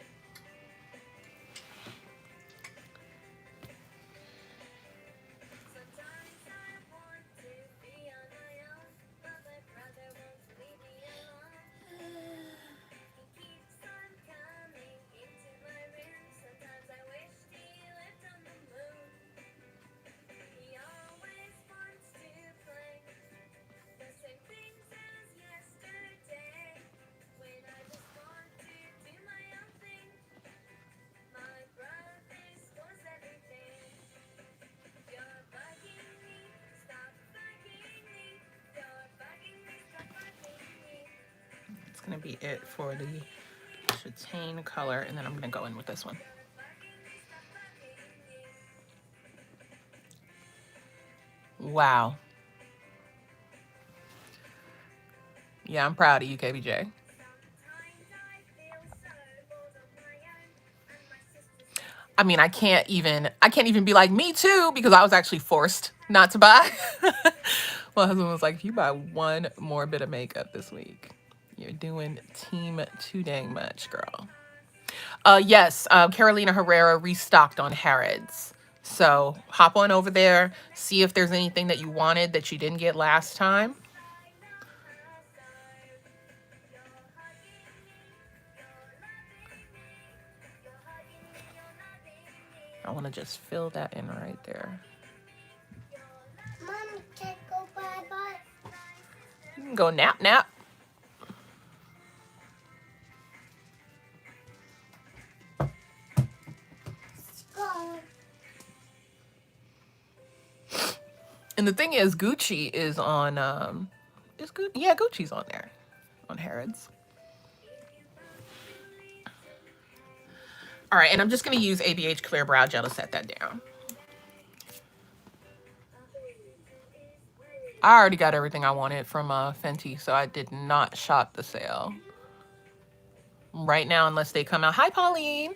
Gonna be it for the Châtain color, and then I'm gonna go in with this one. Wow. Yeah, I'm proud of you, KBJ. I mean, I can't even be like, me too, because I was actually forced not to buy. My husband was like, if you buy one more bit of makeup this week, you're doing team too dang much, girl. Yes, Carolina Herrera restocked on Harrods. So hop on over there, see if there's anything that you wanted that you didn't get last time. I want to just fill that in right there. Mom, can't go bye-bye. You can go nap, nap. And the thing is, Gucci is on, yeah, Gucci's on there, on Harrods. All right, and I'm just going to use ABH Clear Brow Gel to set that down. I already got everything I wanted from Fenty, so I did not shop the sale. Right now, unless they come out, hi Pauline,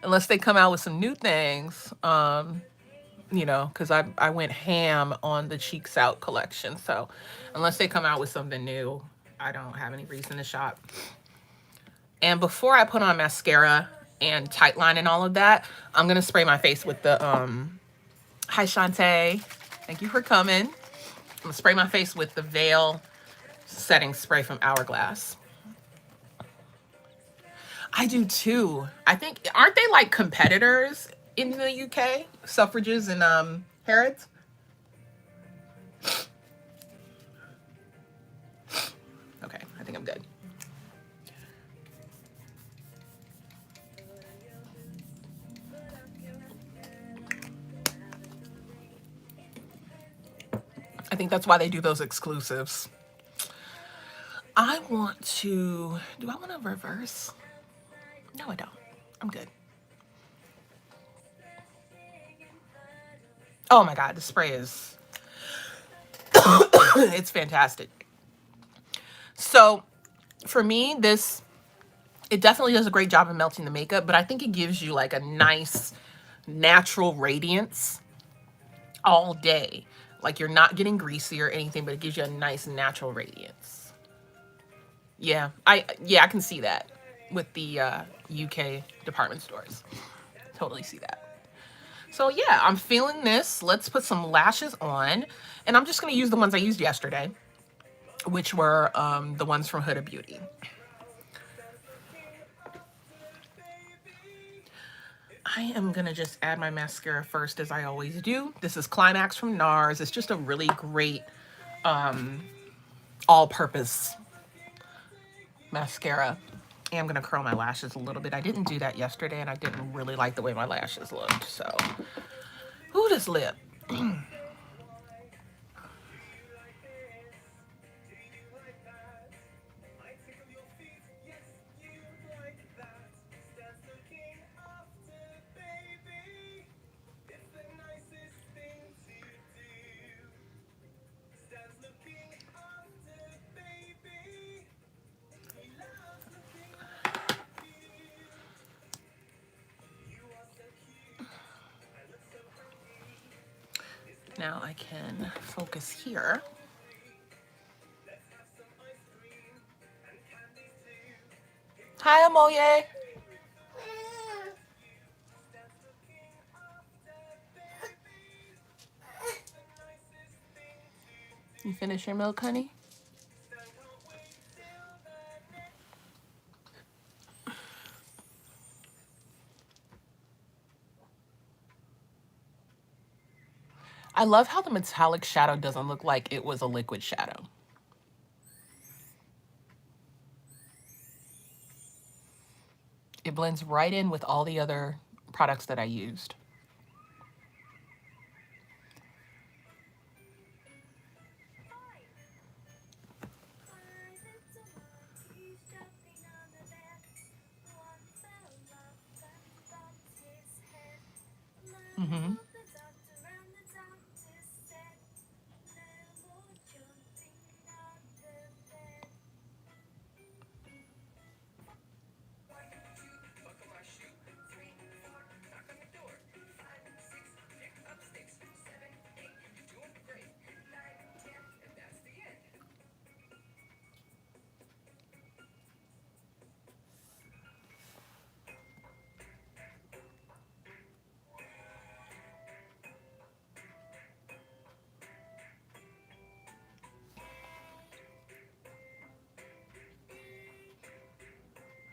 unless they come out with some new things, you know, because I went ham on the Cheeks Out collection. So unless they come out with something new, I don't have any reason to shop. And before I put on mascara and tight line and all of that, I'm going to spray my face with the, hi Shantae, thank you for coming. I'm going to spray my face with the Veil setting spray from Hourglass. I do too. I think, aren't they like competitors in the UK? Suffrages and Harrods? Okay, I think I'm good. I think that's why they do those exclusives. I want to, do I want to reverse? No, I don't. I'm good. Oh my God, the spray is, it's fantastic. So for me, it definitely does a great job of melting the makeup, but I think it gives you like a nice natural radiance all day. Like you're not getting greasy or anything, but it gives you a nice natural radiance. Yeah, I can see that with the UK department stores. Totally see that. So yeah, I'm feeling this. Let's put some lashes on. And I'm just going to use the ones I used yesterday, which were the ones from Huda Beauty. I am going to just add my mascara first, as I always do. This is Climax from NARS. It's just a really great all-purpose mascara. And I'm going to curl my lashes a little bit. I didn't do that yesterday, and I didn't really like the way my lashes looked. So, ooh, this lip. Now I can focus here. Hi, Amoye. You finish your milk, honey? I love how the metallic shadow doesn't look like it was a liquid shadow. It blends right in with all the other products that I used. Mm-hmm.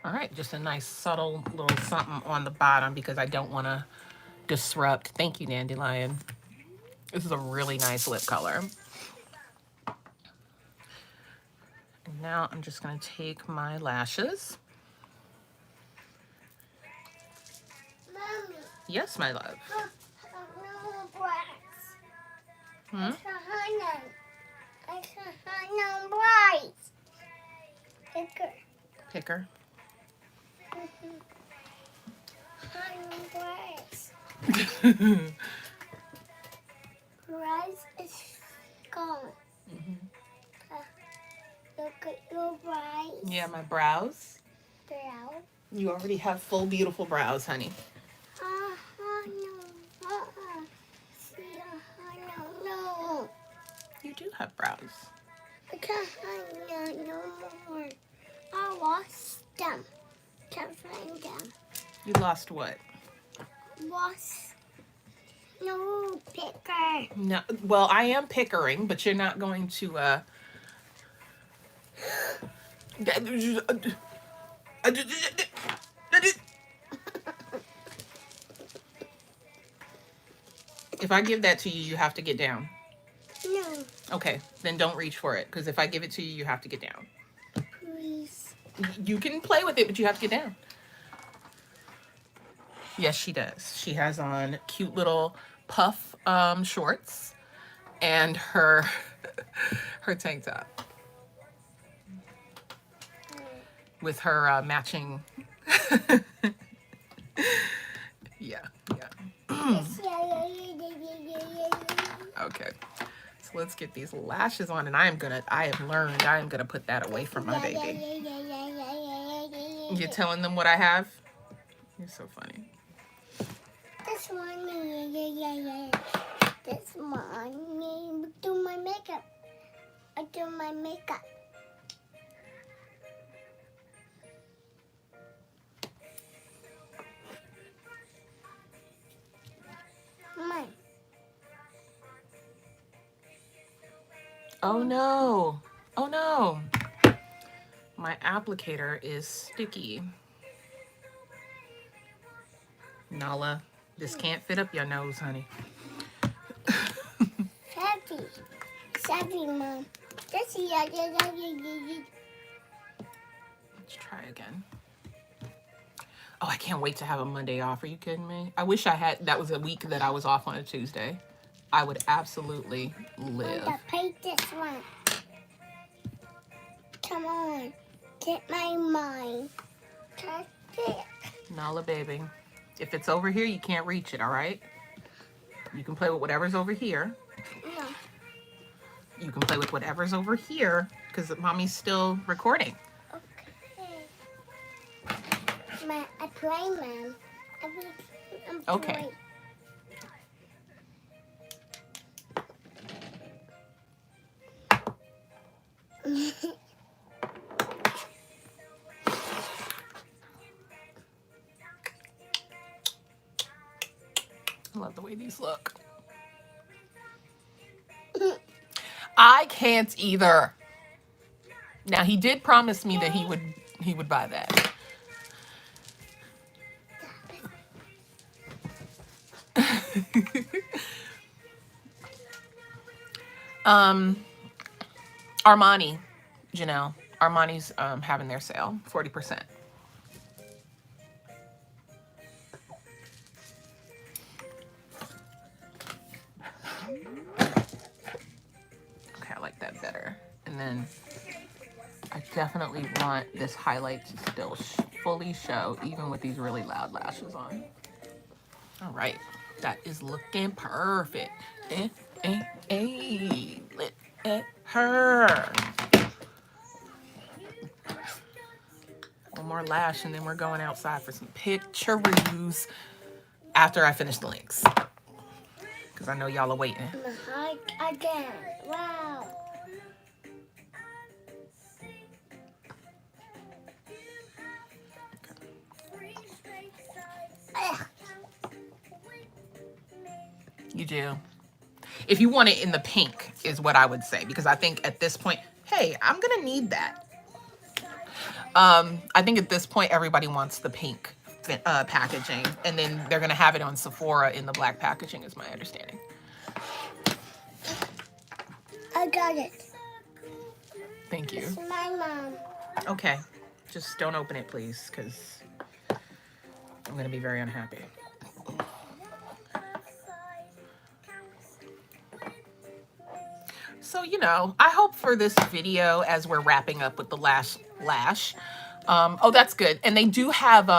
All right, just a nice subtle little something on the bottom because I don't want to disrupt. Thank you, Dandelion. This is a really nice lip color. And now I'm just going to take my lashes. Mommy, Yes, my love. no brights. Hmm? It's a honey brights. Picker. Picker. Rice is gone. Look at your rice. Yeah, my brows. Brow. You already have full, beautiful brows, honey. No. You do have brows. I can't find no more. I lost them. Can't find them. You lost what? Lost. No picker. No. Well, I am pickering, but you're not going to. If I give that to you, you have to get down. No. Okay, then don't reach for it, because if I give it to you, you have to get down. Please. You can play with it, but you have to get down. Yes, she does. She has on cute little puff shorts and her her tank top with her matching. Yeah. Okay. So let's get these lashes on, and I have learned I am gonna put that away from my baby. You're telling them what I have? You're so funny. This one, This one, do my makeup. I do my makeup. Mine. Oh no. Oh no. My applicator is sticky. Nala, this can't fit up your nose, honey. Savvy, Mom. Let's try again. Oh, I can't wait to have a Monday off. Are you kidding me? I wish I had, that was a week that I was off on a Tuesday. I would absolutely live. I'm gonna paint this one. Come on. Get my mind. Touch it. Nala, baby. If it's over here, you can't reach it, all right? You can play with whatever's over here. No. You can play with whatever's over here, because mommy's still recording. Okay. I play, Mom. I'm Okay. I love the way these look. I can't either. Now he did promise me that he would buy that. Armani, Janelle. Armani's having their sale, 40%. Okay, I like that better. And then I definitely want this highlight to still fully show, even with these really loud lashes on. All right, that is looking perfect. Look at her. One more lash, and then we're going outside for some pictures after I finish the links, because I know y'all are waiting. Again. Wow. You do. If you want it in the pink is what I would say, because I think at this point, hey, I'm gonna need that. I think at this point everybody wants the pink packaging, and then they're gonna have it on Sephora in the black packaging, is my understanding. I got it. Thank you. It's my mom. Okay, just don't open it, please, because I'm gonna be very unhappy. So, you know, I hope for this video, as we're wrapping up with the lash, Oh, that's good. And they do have,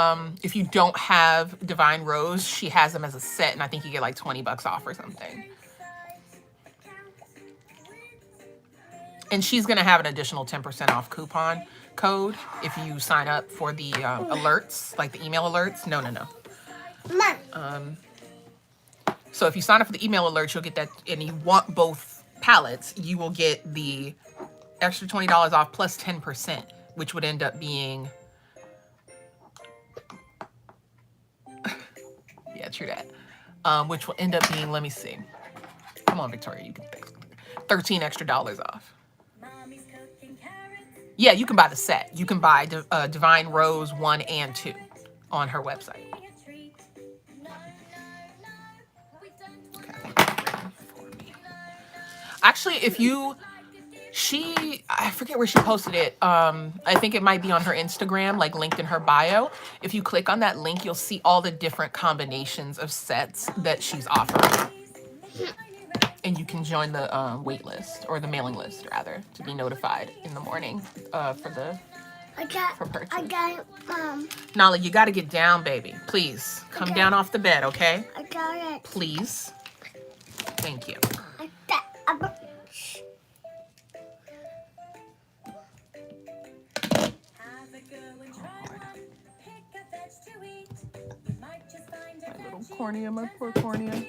if you don't have Divine Rose, she has them as a set, and I think you get like 20 bucks off or something. And she's going to have an additional 10% off coupon code if you sign up for the alerts, like the email alerts. No. So if you sign up for the email alerts, you'll get that, and you want both palettes, you will get the extra $20 off plus 10%, which would end up being, yeah, true that. Which will end up being, let me see. Come on, Victoria, you can fix it. $13 extra off. Yeah, you can buy the set. You can buy Divine Rose 1 and 2 on her website. Actually, if you, I forget where she posted it. I think it might be on her Instagram, like linked in her bio. If you click on that link, you'll see all the different combinations of sets that she's offering. And you can join the wait list, or the mailing list rather, to be notified in the morning for purchase. Nala, you got to get down, baby. Please come down off the bed, okay? I got it. Please. Thank you. My little cornea, my poor cornea.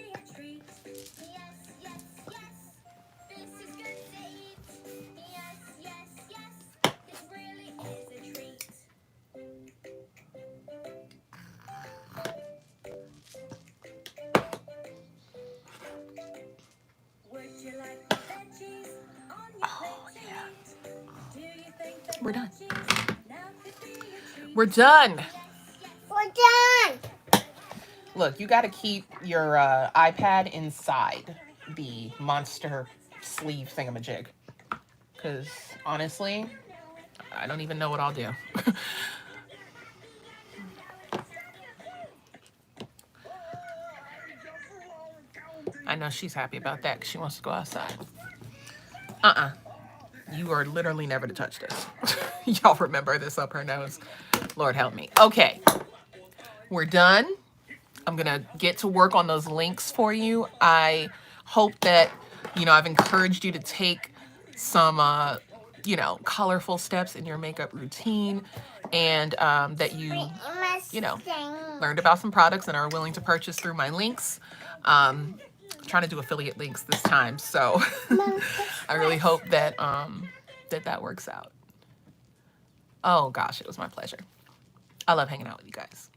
Oh, yeah. We're done. We're done. We're done. Look, you got to keep your iPad inside the monster sleeve thingamajig. Because, honestly, I don't even know what I'll do. I know she's happy about that because she wants to go outside. You are literally never to touch this. Y'all remember this up her nose. Lord help me. Okay. We're done. I'm going to get to work on those links for you. I hope that, I've encouraged you to take some, colorful steps in your makeup routine, and that you, learned about some products and are willing to purchase through my links. I'm trying to do affiliate links this time, so I really hope that that works out. Oh gosh, it was my pleasure. I love hanging out with you guys.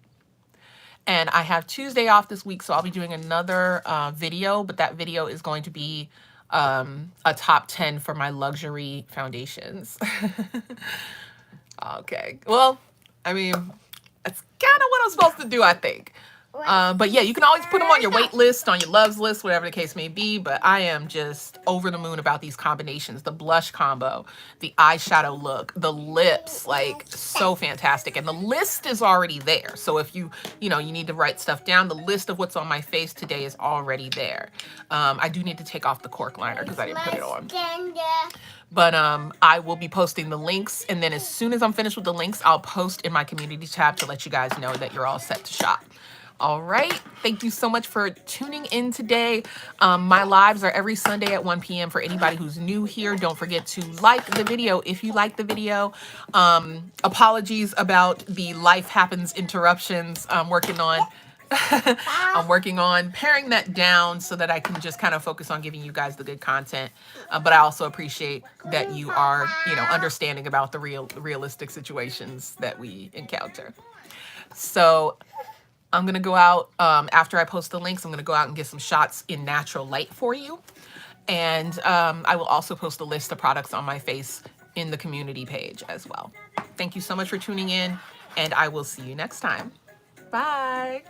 And I have Tuesday off this week, so I'll be doing another video, but that video is going to be a top 10 for my luxury foundations. Okay, well, I mean, that's kind of what I'm supposed to do, I think. But yeah, you can always put them on your wait list, on your loves list, whatever the case may be. But I am just over the moon about these combinations. The blush combo, the eyeshadow look, the lips, like so fantastic. And the list is already there. So if you need to write stuff down, the list of what's on my face today is already there. I do need to take off the cork liner because I didn't put it on. But I will be posting the links. And then as soon as I'm finished with the links, I'll post in my community tab to let you guys know that you're all set to shop. All right. Thank you so much for tuning in today. My lives are every Sunday at 1 p.m. For anybody who's new here, don't forget to like the video if you like the video. Apologies about the life happens interruptions. I'm working on paring that down so that I can just kind of focus on giving you guys the good content. But I also appreciate that you are, understanding about the realistic situations that we encounter. So I'm going to go out, after I post the links, I'm going to go out and get some shots in natural light for you. And I will also post a list of products on my face in the community page as well. Thank you so much for tuning in, and I will see you next time. Bye.